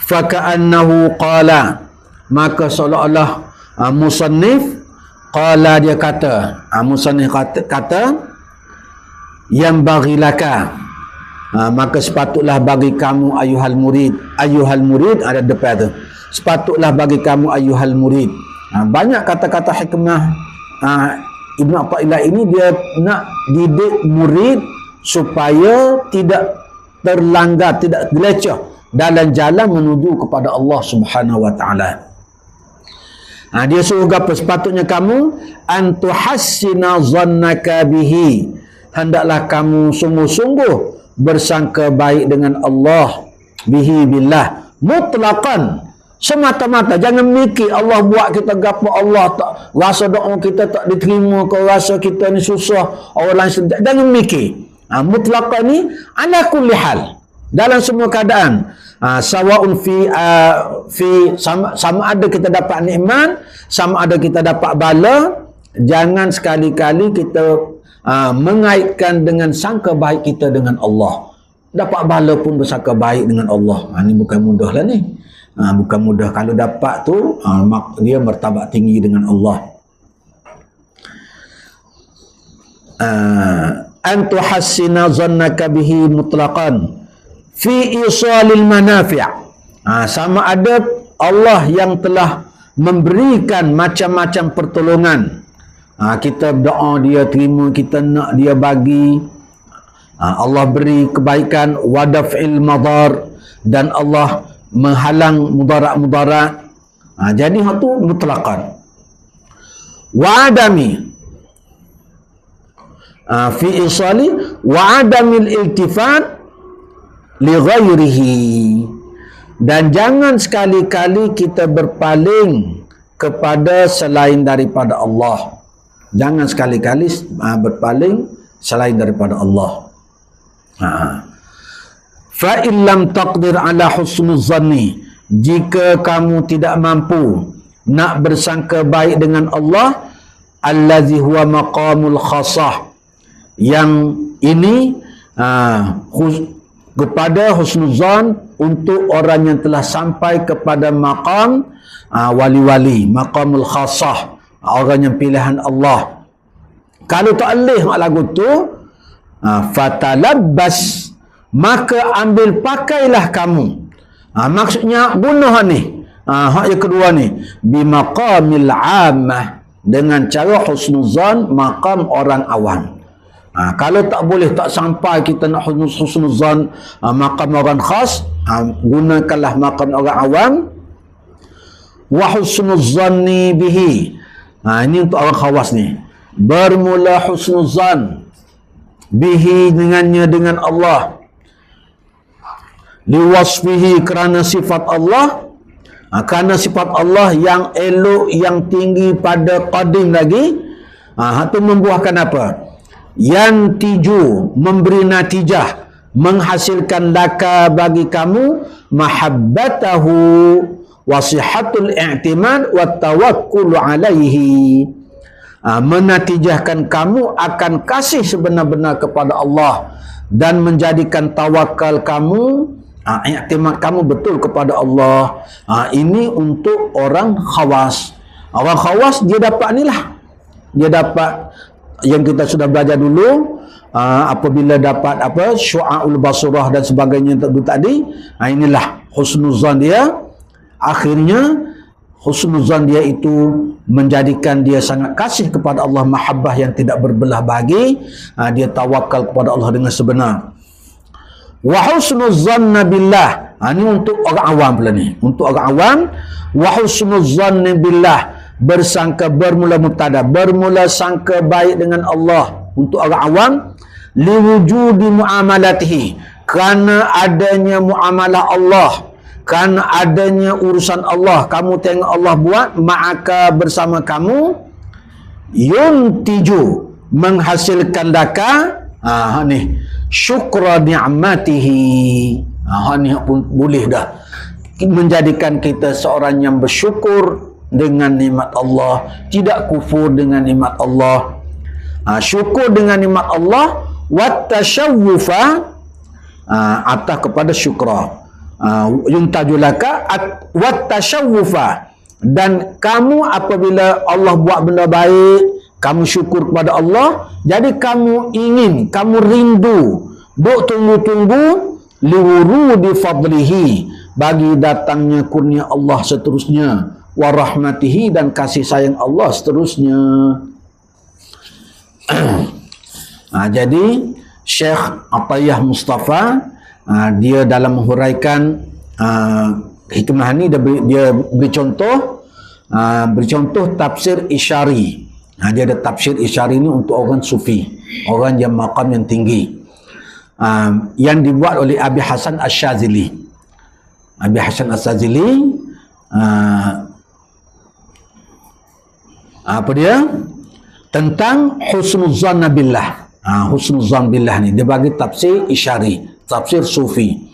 Faka'annahu qala, maka seolah-olah musannif qala, dia kata, musannif kata yang bagilaka, maka sepatutlah bagi kamu ayuhal murid ada depan tu, sepatutlah bagi kamu ayuhal murid. Banyak kata-kata hikmah Ibnu Athaillah ini, dia nak didik murid supaya tidak terlanggar, tidak terleceh dalam jalan menuju kepada Allah Subhanahu wa taala. Dia suruh apa? Sepatutnya kamu antuhassina zannaka bihi, hendaklah kamu sungguh-sungguh bersangka baik dengan Allah, bihi billah, mutlaqan, semata-mata. Jangan mikir Allah buat kita gapo, Allah tak rasa doa kita tak diterima, kau rasa kita ni susah, orang lain jangan mikir. Mutlaqan ni ala kulli hal, dalam semua keadaan. Sawaun fi sama ada kita dapat nikmat, sama ada kita dapat bala. Jangan sekali-kali kita mengaitkan dengan sangka baik kita dengan Allah. Dapat bala pun bersangka baik dengan Allah. Ini bukan mudah lah ni. Bukan mudah. Kalau dapat tu dia martabat tinggi dengan Allah. Antuhassina zannaka bihi mutlaqan fi isalil manafi'. Sama ada Allah yang telah memberikan macam-macam pertolongan. Kita berdoa dia terima, kita nak dia bagi. Allah beri kebaikan, wadaf'il madar, dan Allah menghalang mudarat-mudarat. Jadi hak tu mutlaqan. Wa adami fi isali wa adamil iltifat li ghairihi, dan jangan sekali-kali kita berpaling kepada selain daripada Allah. Jangan sekali-kali berpaling selain daripada Allah. Fa in lam taqdir ala husnuz zanni, jika kamu tidak mampu nak bersangka baik dengan Allah, allazi huwa maqamul khassah, yang ini kepada husnuzan untuk orang yang telah sampai kepada maqam wali-wali, maqamul khassah, orang yang pilihan Allah. Kalau tak alih lagu tu, fatalabbas, maka ambil pakailah kamu. Maksudnya guna ni, hak yang kedua ni, bimaqamil ammah, dengan cara husnuzan maqam orang awam. Kalau tak boleh, tak sampai kita nak husnuzan maqam orang khas, gunakanlah maqam orang awam. Wa husnuzanni bihi, ini untuk orang khawas ni. Bermula husnuzan bihi, dengannya, dengan Allah. liwasfihi, kerana sifat Allah, kerana sifat Allah yang elok, yang tinggi pada qadim lagi, itu membuahkan apa? Yantiju, memberi natijah, menghasilkan laka bagi kamu mahabbatahu wasihatul i'timad wa tawakkul alaihi, menatijahkan kamu akan kasih sebenar-benar kepada Allah dan menjadikan tawakal kamu, i'timad kamu betul kepada Allah. Ini untuk orang khawas. Orang khawas dia dapat ni lah, dia dapat yang kita sudah belajar dulu, apabila dapat apa syu'aul basurah dan sebagainya tadi, inilah husnuzan dia. Akhirnya husnuzan dia itu menjadikan dia sangat kasih kepada Allah, mahabbah yang tidak berbelah bagi, dia tawakal kepada Allah dengan sebenar. Wa husnuzanna billah, ini untuk orang awam pula ni, untuk orang awam. Wa husnuzanna billah, bersangka, bermula mubtada, bermula sangka baik dengan Allah untuk orang awam. Liwujudi muamalatihi, kerana adanya muamalah Allah, kerana adanya urusan Allah, kamu tengok Allah buat, maka bersama kamu, yuntiju, menghasilkan laka, ni syukra ni'matihi, ni pun boleh dah menjadikan kita seorang yang bersyukur dengan nikmat Allah, tidak kufur dengan nikmat Allah. Syukur dengan nikmat Allah, wattashawufa, atas kepada syukra, yuntajulaka wattashawufa, dan kamu apabila Allah buat benda baik, kamu syukur kepada Allah, jadi kamu ingin, kamu rindu, duk tunggu-tunggu liwurudi fadlihi, bagi datangnya kurnia Allah seterusnya, warahmatihi, dan kasih sayang Allah seterusnya. Jadi Syekh Athayyah Mustafa, dia dalam menghuraikan hikmah ni, dia beri contoh tafsir Isyari. Dia ada tafsir Isyari ni untuk orang sufi, orang yang maqam yang tinggi, yang dibuat oleh Abi Hasan Asy-Syadzili. Abi Hasan Asy-Syadzili, apa dia? Tentang husnuzan billah. Husnuzan billah ni dia bagi tafsir Isyari, tafsir sufi.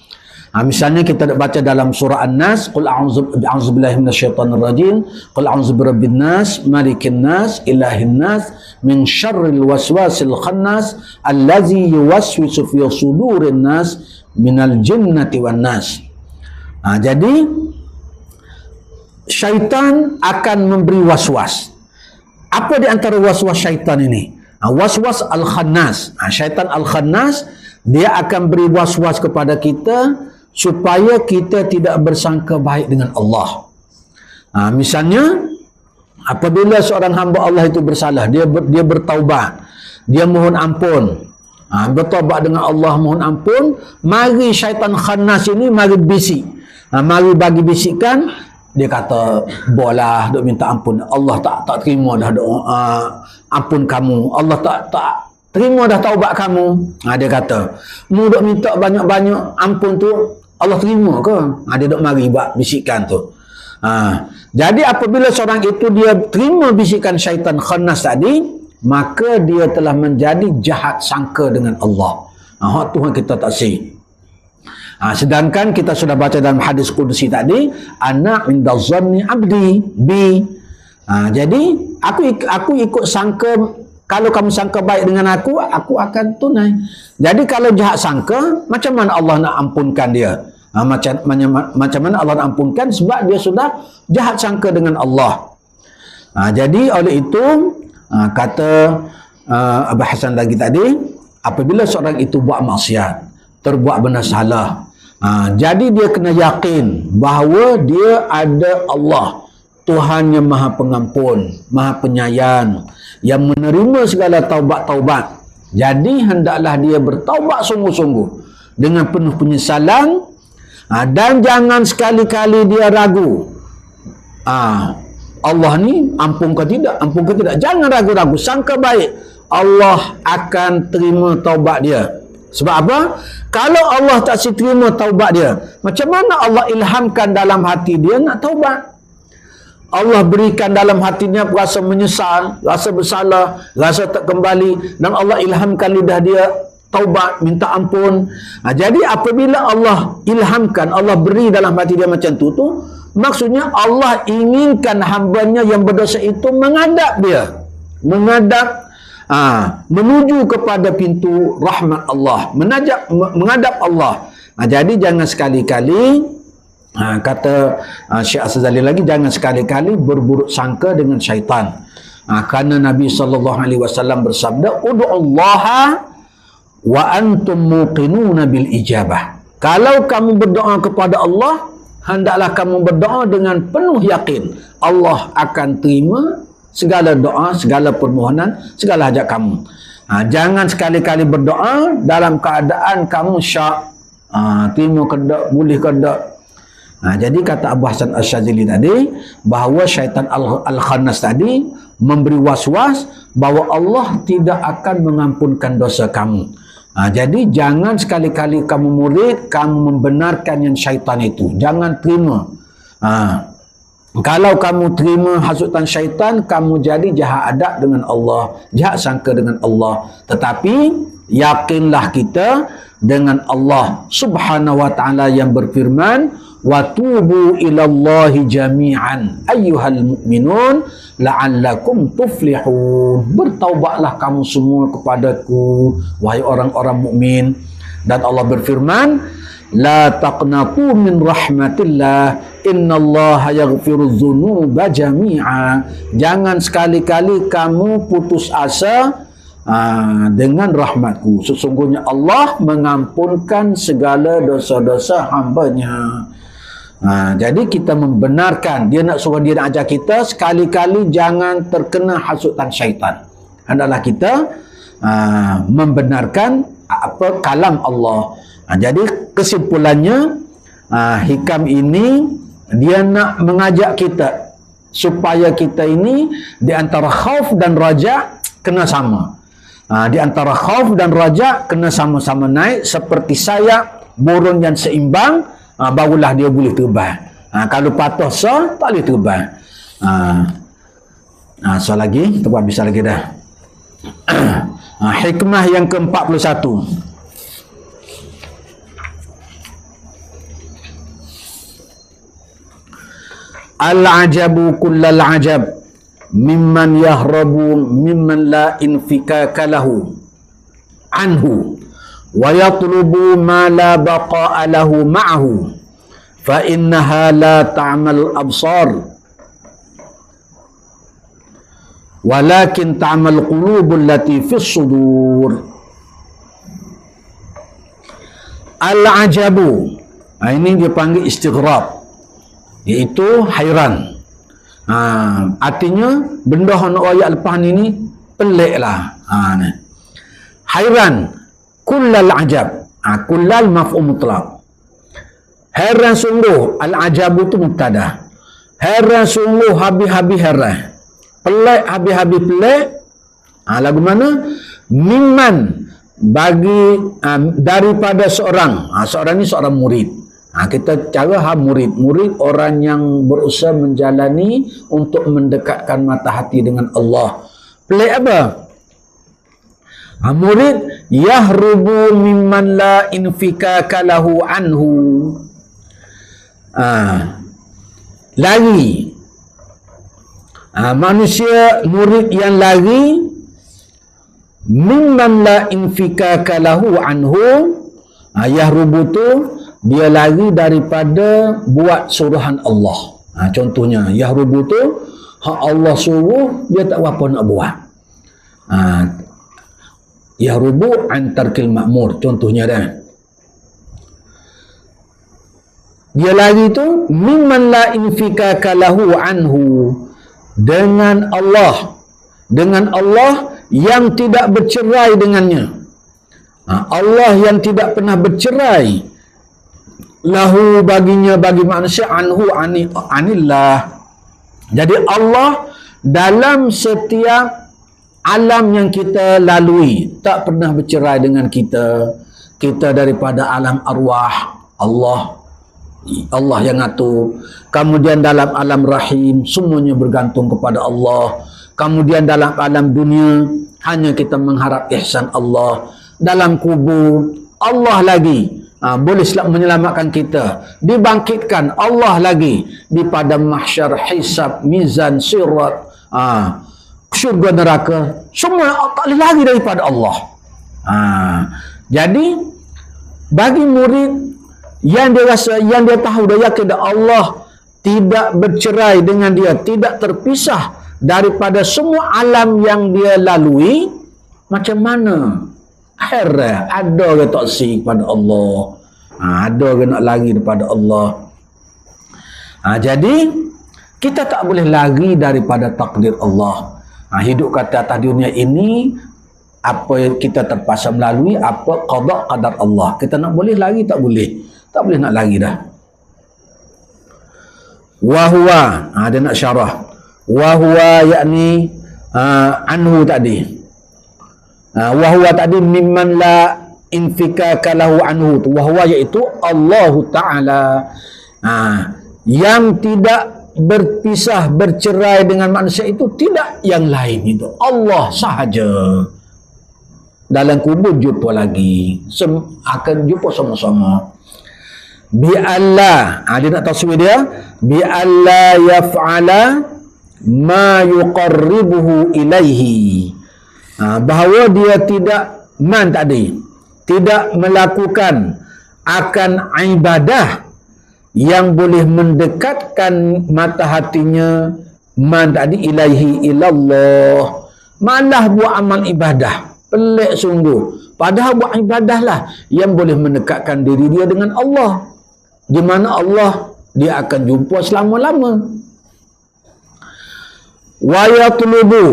Misalnya kita baca dalam surah An-Nas, qul a'udzu billahi minasyaitonir rajim, qul a'udzu birabbin nas, malikin nas, ilahin nas, min syarril waswasil khannas, allazi yuwaswisu fi sudurin nas, minal jinnati wan nas. Jadi syaitan akan memberi waswas. Apa di antara waswas syaitan ini? Waswas al-khannas. Syaitan al-khannas, dia akan beri waswas kepada kita supaya kita tidak bersangka baik dengan Allah. Misalnya, apabila seorang hamba Allah itu bersalah, dia bertaubat, dia mohon ampun, bertaubat dengan Allah, mohon ampun, mari syaitan khannas ini mari bisik, mari bagi bisikan. Dia kata, bolah duk minta ampun, Allah tak terima dah ampun kamu, Allah tak terima dah taubat kamu. Dia kata, mu duk minta banyak-banyak ampun tu, Allah terima ke? Dia duk mari buat bisikan tu. Jadi apabila seorang itu dia terima bisikan syaitan khannas tadi, maka dia telah menjadi jahat sangka dengan Allah. Tuhan kita tak si. Sedangkan kita sudah baca dalam hadis qudsi tadi, ana inda zanni abdi bi. Jadi aku ikut sangka, kalau kamu sangka baik dengan aku akan tunai. Jadi kalau jahat sangka, macam mana Allah nak ampunkan dia? Macam mana Allah nak ampunkan, sebab dia sudah jahat sangka dengan Allah. Jadi oleh itu kata Abu Hasan lagi tadi, apabila seorang itu buat maksiat, terbuat benda salah, jadi dia kena yakin bahawa dia ada Allah, Tuhan yang maha pengampun, maha penyayang, yang menerima segala taubat-taubat. Jadi hendaklah dia bertaubat sungguh-sungguh dengan penuh penyesalan, dan jangan sekali-kali dia ragu, Allah ni ampun ke tidak, ampun ke tidak. Jangan ragu-ragu, sangka baik Allah akan terima taubat dia. Sebab apa? Kalau Allah tak terima taubat dia, macam mana Allah ilhamkan dalam hati dia nak taubat? Allah berikan dalam hatinya rasa menyesal, rasa bersalah, rasa tak kembali, dan Allah ilhamkan lidah dia taubat, minta ampun. Jadi apabila Allah ilhamkan, Allah beri dalam hati dia macam tu, maksudnya Allah inginkan hambanya yang berdosa itu menghadap dia, menuju kepada pintu rahmat Allah, menghadap Allah. Jadi jangan sekali-kali, kata Syekh As-Sazali lagi, jangan sekali-kali berburuk sangka dengan syaitan. Kerana Nabi SAW bersabda, ud'ullaha wa antum muqinuna bil ijabah. Kalau kamu berdoa kepada Allah, hendaklah kamu berdoa dengan penuh yakin Allah akan terima segala doa, segala permohonan, segala hajat kamu. Jangan sekali-kali berdoa dalam keadaan kamu syak, terima ke tak, boleh ke tak. Jadi kata Abu Hasan Asy-Syadzili tadi, bahawa syaitan Al-Khannas tadi memberi was-was bahawa Allah tidak akan mengampunkan dosa kamu. Jadi jangan sekali-kali kamu murid, kamu membenarkan yang syaitan itu. Jangan terima. Kalau kamu terima hasutan syaitan, kamu jadi jahat adab dengan Allah, jahat sangka dengan Allah. Tetapi yakinlah kita dengan Allah Subhanahu wa taala yang berfirman, wa tubu ilallahi jami'an ayyuhal mu'minun la'allakum tuflihun. Bertaubatlah kamu semua kepadaku, wahai orang-orang mukmin. Dan Allah berfirman, la taqnatu min rahmatillah innallaha yaghfiru dzunuba jami'a. Jangan sekali-kali kamu putus asa dengan rahmatku. Sesungguhnya Allah mengampunkan segala dosa-dosa hambanya. Jadi kita membenarkan, dia nak suruh, dia nak ajar kita, sekali-kali jangan terkena hasutan syaitan. Hendaklah kita membenarkan kalam Allah. Jadi kesimpulannya, hikam ini dia nak mengajak kita supaya kita ini di antara khauf dan raja kena sama. Di antara khauf dan raja kena sama-sama naik seperti sayap burung yang seimbang, barulah dia boleh terbang. Kalau patah tak boleh terbang. So lagi, kita buat bisa lagi dah. Hikmah yang ke-41. Al-ajabu kullal ajab mimman yahrabu mimman la infikaka lahu anhu wa yatlubu ma la baqa'a lahu ma'ahu fa innaha la ta'mal absar walakin ta'mal qulubul lati fis sudur. Al-ajabu, ini dia panggil istighrab, iaitu hairan. Artinya benda yang ayat lepas ni pelik lah. Hairan kullal ajab, kullal maf'ul mutlaq. Heran sungguh, al-ajabu tu mubtada. Heran sungguh, habis-habis heran. Pelik, habis-habis pelik. Lagu mana? Mimman, bagi daripada seorang. Seorang ni seorang murid. Kita cara murid. Murid orang yang berusaha menjalani untuk mendekatkan mata hati dengan Allah. Pelik apa? Murid yahrubu mimman la infikaka lahu anhu. Lari. Manusia murid yang lari mimman la infikaka lahu anhu. Yahrubu tu dia lari daripada buat suruhan Allah. Contohnya yahrubu tu hak Allah suruh dia tak apa nak buat. Yahrubu an tarkil ma'mur, contohnya dah. Dia lari tu mimman la infikaka lahu anhu, dengan Allah yang tidak bercerai dengannya. Allah yang tidak pernah bercerai, lahu baginya, bagi manusia, anhu anillah. Jadi Allah dalam setiap alam yang kita lalui tak pernah bercerai dengan kita, kita daripada alam arwah, Allah yang atur. Kemudian dalam alam rahim semuanya bergantung kepada Allah. Kemudian dalam alam dunia hanya kita mengharap ihsan Allah. Dalam kubur Allah lagi boleh menyelamatkan kita. Dibangkitkan Allah lagi. Di padang mahsyar, hisab, mizan, sirat, syurga, neraka, semua tak boleh lari daripada Allah. Jadi bagi murid yang dia rasa, yang dia tahu, dia yakin Allah tidak bercerai dengan dia, tidak terpisah daripada semua alam yang dia lalui, macam mana heran ada ke tak si kepada Allah, ada ke nak lari daripada Allah. Jadi kita tak boleh lari daripada takdir Allah. Hidup kata atas dunia ini, apa yang kita terpaksa melalui, apa qada qadar Allah. Kita nak boleh lari, tak boleh. Tak boleh nak lari dah. Wahuwa, dia nak syarah. Wahuwa yakni anhu tadi. Wahuwa tadi mimman la infikaka lahu anhu. Wahuwa iaitu Allah Ta'ala. Yang tidak berpisah, bercerai dengan manusia itu tidak yang lain itu. Allah sahaja. Dalam kubur jumpa lagi. Akan jumpa sama-sama. Bi'alla, dia nak taswir dia, bi'alla yaf'ala ma yuqarribuhu ilaihi. Bahawa dia tidak tidak melakukan akan ibadah yang boleh mendekatkan mata hatinya ilaihi ilallah. Malah buat amal ibadah, pelik sungguh. Padahal buat ibadah lah yang boleh mendekatkan diri dia dengan Allah. Di mana Allah dia akan jumpa selama-lama. Wa yatlubu.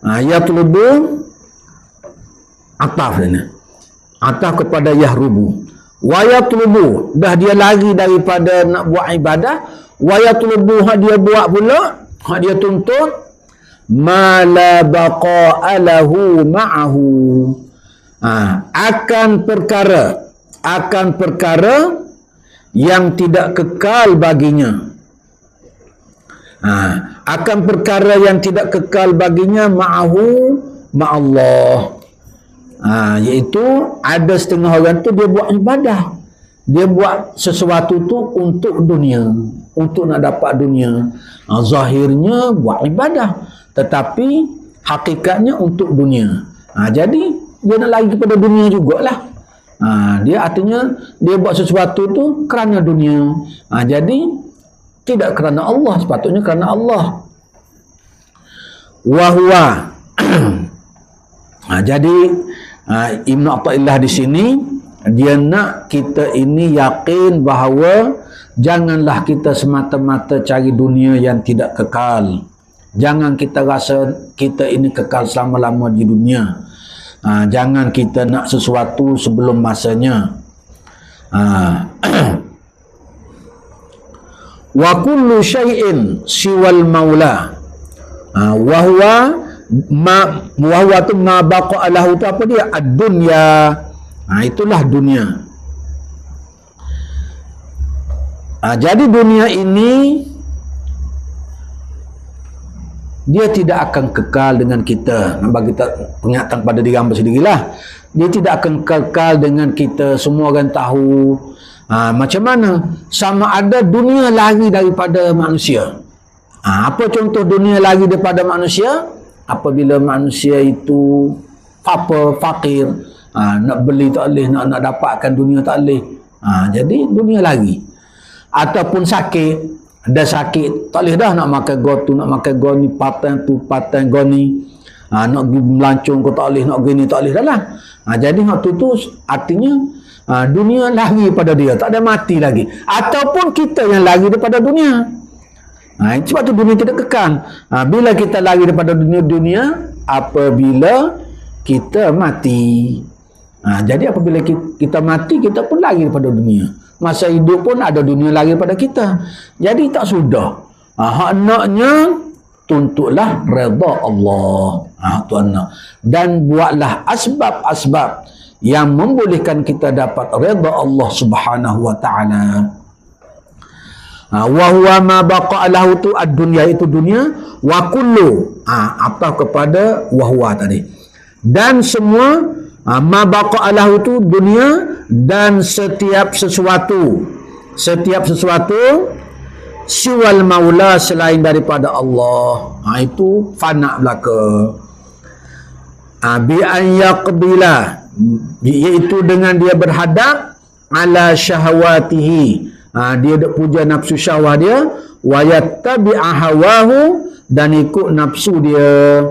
Yatlubu ataf ni. Ataf kepada yahrubu. Wa yatlubu, dah dia lari daripada nak buat ibadah. Wa yatlubu, hak dia buat pula, hak dia tuntut, ma la baqa'a lahu ma'ahu. Akan perkara yang tidak kekal baginya. Akan perkara yang tidak kekal baginya ma'ahu, ma'allah. Iaitu ada setengah orang tu dia buat ibadah, dia buat sesuatu tu untuk dunia, untuk nak dapat dunia. Zahirnya buat ibadah, tetapi hakikatnya untuk dunia. Jadi dia nak lari kepada dunia jugalah. Dia artinya dia buat sesuatu tu kerana dunia. Jadi tidak kerana Allah, sepatutnya kerana Allah. Wahuwa. Jadi Ibn Atha'illah di sini dia nak kita ini yakin bahawa janganlah kita semata-mata cari dunia yang tidak kekal. Jangan kita rasa kita ini kekal selama-lama di dunia. Jangan kita nak sesuatu sebelum masanya. Wa kullu syai'in siwal maula. Wa huwa tu ma baqa lahu tu apa dia? Ad-dunya. Itulah dunia. Jadi dunia ini dia tidak akan kekal dengan kita. Bagi kita pengingatkan pada diri hamba sendirilah. Dia tidak akan kekal dengan kita. Semua orang tahu. Macam mana? Sama ada dunia lari daripada manusia. Apa contoh dunia lari daripada manusia? Apabila manusia itu fakir, nak beli tak boleh, nak dapatkan dunia tak boleh. Jadi dunia lagi. Ataupun sakit, ada sakit, tak boleh dah nak makan gotu, nak makan goni, patang tu, patang goni. Nak pergi melancong ko tak boleh, nak gini tak boleh dah lah. Jadi waktu tu artinya dunia lari pada dia, tak ada mati lagi. Ataupun kita yang lari daripada dunia. Sebab tu dunia tidak kekal. Bila kita lari daripada dunia, apabila kita mati. Jadi apabila kita mati, kita pun lari daripada dunia. Masa hidup pun ada dunia lari daripada kita. Jadi tak sudah. Hendaknya tuntutlah redha Allah. Tu anak. Dan buatlah asbab-asbab yang membolehkan kita dapat redha Allah Subhanahu wa taala. Wa huwa ma baqa lahu tu ad-dunya, itu dunia, wa kullu apa kepada wa huwa tadi, dan semua ma baqa lahu tu dunia, dan setiap sesuatu siwal maula selain daripada Allah, itu fana belaka. Bi an yaqbila, iaitu dengan dia berhadap ala syahwatihi, dia dak puja nafsu syahwat dia, wa yattabi'a hawahu, dan ikut nafsu dia.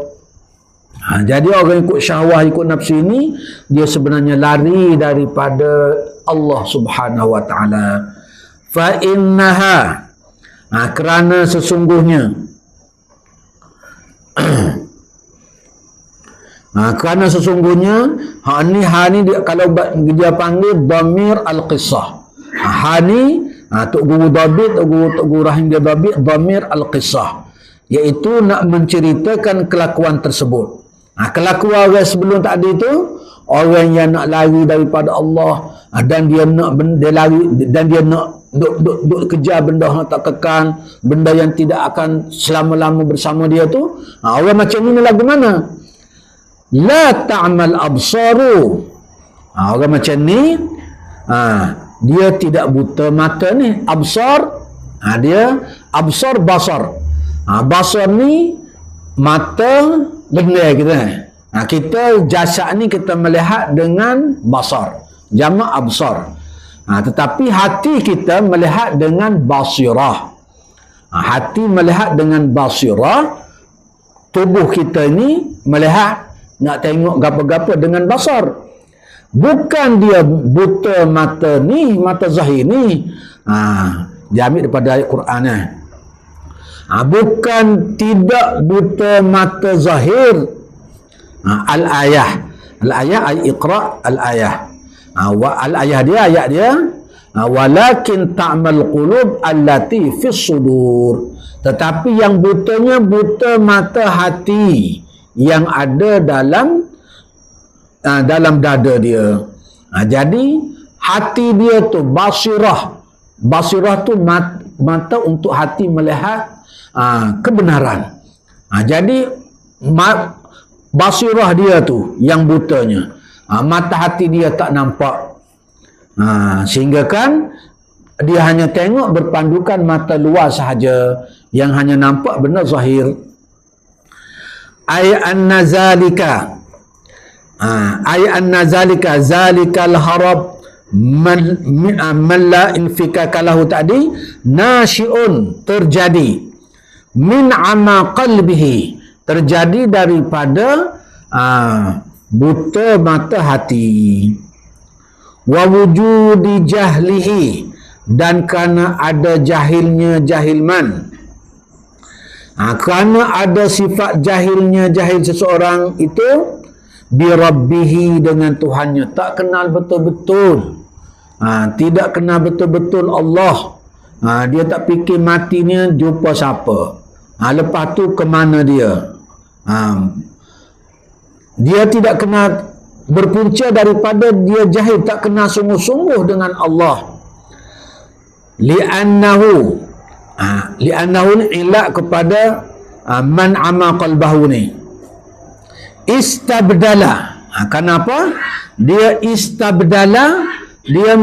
Jadi orang ikut syahwat, ikut nafsu ini, dia sebenarnya lari daripada Allah Subhanahu wa taala. Fa innaha, kerana sesungguhnya kerana sesungguhnya ni dia, kalau dia panggil dhamir al-qissah, ni Tok Guru Dabit, Tok Guru Rahim dia Dabit, dhamir al-qissah, iaitu nak menceritakan kelakuan tersebut. Kelakuan orang sebelum tadi itu, orang yang nak lari daripada Allah, dan dia nak lari, dan dia nak duk kejar benda yang tak kekal, benda yang tidak akan selama-lama bersama dia tu. Orang macam ni lagu mana? La ta'mal absaru. Orang macam ni dia tidak buta mata ni. Absar, dia absar basar. Basar ni mata benda kita. Kita jasad ni kita melihat dengan basar, jamak absar. Tetapi hati kita melihat dengan basirah. Hati melihat dengan basirah. Tubuh kita ni melihat, nak tengok gapa-gapa dengan basar. Bukan dia buta mata ni, mata zahir ni. Dia ambil daripada ayat Quran ni. Bukan tidak buta mata zahir. Al-ayah. Al-ayah, ayat Iqra, al-ayah. Al-ayah dia, ayat dia, walakin ta'mal qulub allati fis sudur. Tetapi yang butanya buta mata hati yang ada dalam dada dia. Jadi hati dia tu basirah. Basirah tu mata untuk hati melihat kebenaran. Jadi basirah dia tu yang butanya. Mata hati dia tak nampak. Sehingga kan dia hanya tengok berpandukan mata luar sahaja, yang hanya nampak benda zahir. Ay an-nazalika, zalikal harab man la infika lahu tadi, nasyi'un, terjadi, min ama qalbihi, terjadi daripada buta mata hati, wa wujudi jahlihi, dan kerana ada jahilnya jahilman. Kerana ada sifat jahilnya jahil seseorang itu, bi rabbihi, dengan Tuhannya, tak kenal betul-betul, tidak kenal betul-betul Allah. Dia tak fikir matinya jumpa siapa, lepas tu ke mana dia. Dia tidak kenal, berpunca daripada dia jahil, tak kenal sungguh-sungguh dengan Allah. Li'annahu ilak kepada man ama qalbahu ni. Istabdala. Kenapa? Dia istabdala, dia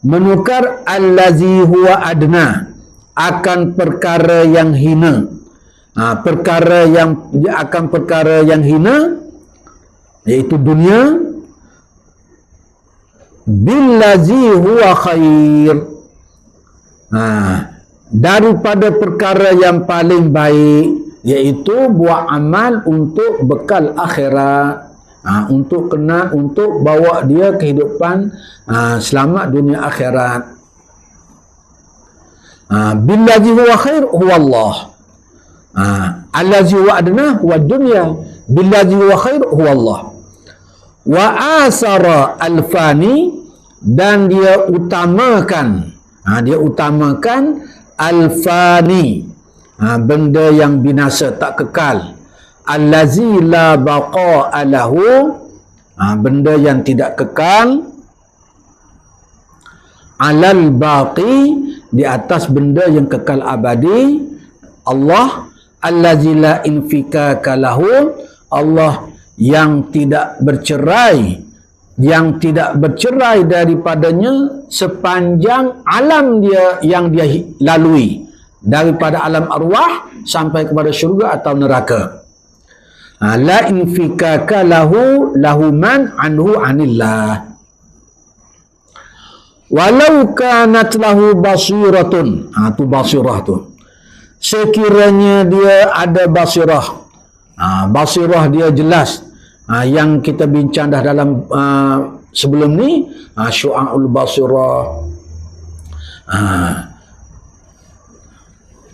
menukar allazi huwa adna, akan perkara yang hina. Perkara yang hina, iaitu dunia, billazi huwa khair, daripada perkara yang paling baik, iaitu buat amal untuk bekal akhirat, untuk bawa dia kehidupan selamat dunia akhirat. Billazi huwa khair huwa Allah. Allazi huwa adna huwa dunya, billazi huwa khair huwa Allah. Wa asara al-fani, dan dia utamakan al-fani, benda yang binasa, tak kekal. Allazi la baqa'a lahu, benda yang tidak kekal, alal baqi, di atas benda yang kekal abadi, Allah allazi la infikaka lahu, Allah yang tidak bercerai, yang tidak bercerai daripadanya sepanjang alam dia yang dia lalui, daripada alam arwah sampai kepada syurga atau neraka. La infikaka lahu, lahu man anhu anillah. Walau kanat lahu basiratun, tu basirah tu. Sekiranya dia ada basirah, basirah dia jelas, yang kita bincang dah dalam sebelum ni, syu'aul basirah,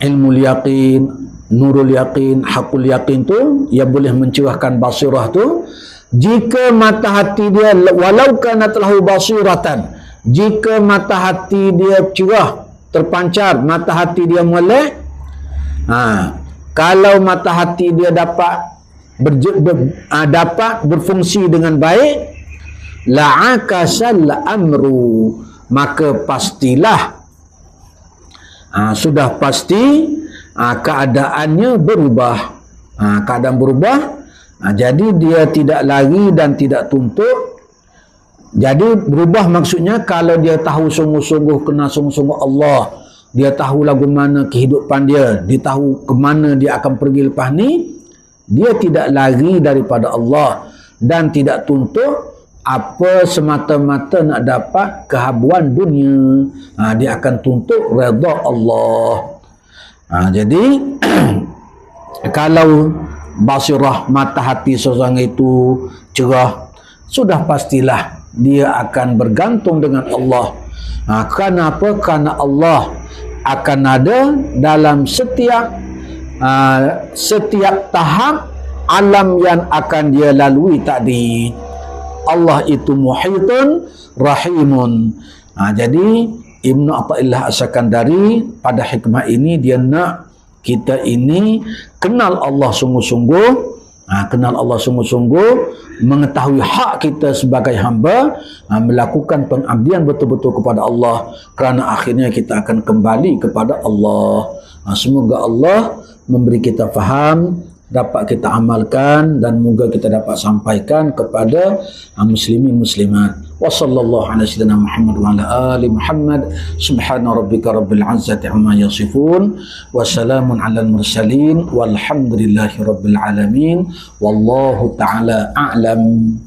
ilmul yaqin, nurul yaqin, hakul yaqin tu, yang boleh mencerahkan basirah tu. Jika mata hati dia, walau kanat lahu basiratan, jika mata hati dia cerah, terpancar, mata hati dia molek, kalau mata hati dia dapat berfungsi dengan baik, la'akasal amru, maka pastilah, sudah pasti keadaannya berubah. Keadaan berubah, jadi dia tidak lari dan tidak tuntut. Jadi berubah maksudnya kalau dia tahu sungguh-sungguh, kenal sungguh-sungguh Allah, dia tahu lagu mana kehidupan dia, dia tahu ke mana dia akan pergi lepas ni, dia tidak lari daripada Allah dan tidak tuntut apa semata-mata nak dapat kehabuan dunia. Dia akan tuntut redha Allah. Jadi kalau basirah, mata hati seseorang itu cerah, sudah pastilah dia akan bergantung dengan Allah. Kenapa? Kerana Allah akan ada dalam setiap tahap alam yang akan dia lalui tadi. Allah itu muhitun rahimun. Jadi Ibnu Athaillah As-Sakandari pada hikmah ini dia nak kita ini kenal Allah sungguh-sungguh, kenal Allah sungguh-sungguh, mengetahui hak kita sebagai hamba, melakukan pengabdian betul-betul kepada Allah, kerana akhirnya kita akan kembali kepada Allah. Semoga Allah memberi kita faham, dapat kita amalkan, dan moga kita dapat sampaikan kepada muslimin muslimat. Wa sallallahu ala sayyidina Muhammad wa ala ali Muhammad. Subhana rabbika rabbil izzati amma yasifun, wa salamun alal mursalin, walhamdulillahi rabbil alamin. Wallahu ta'ala a'lam.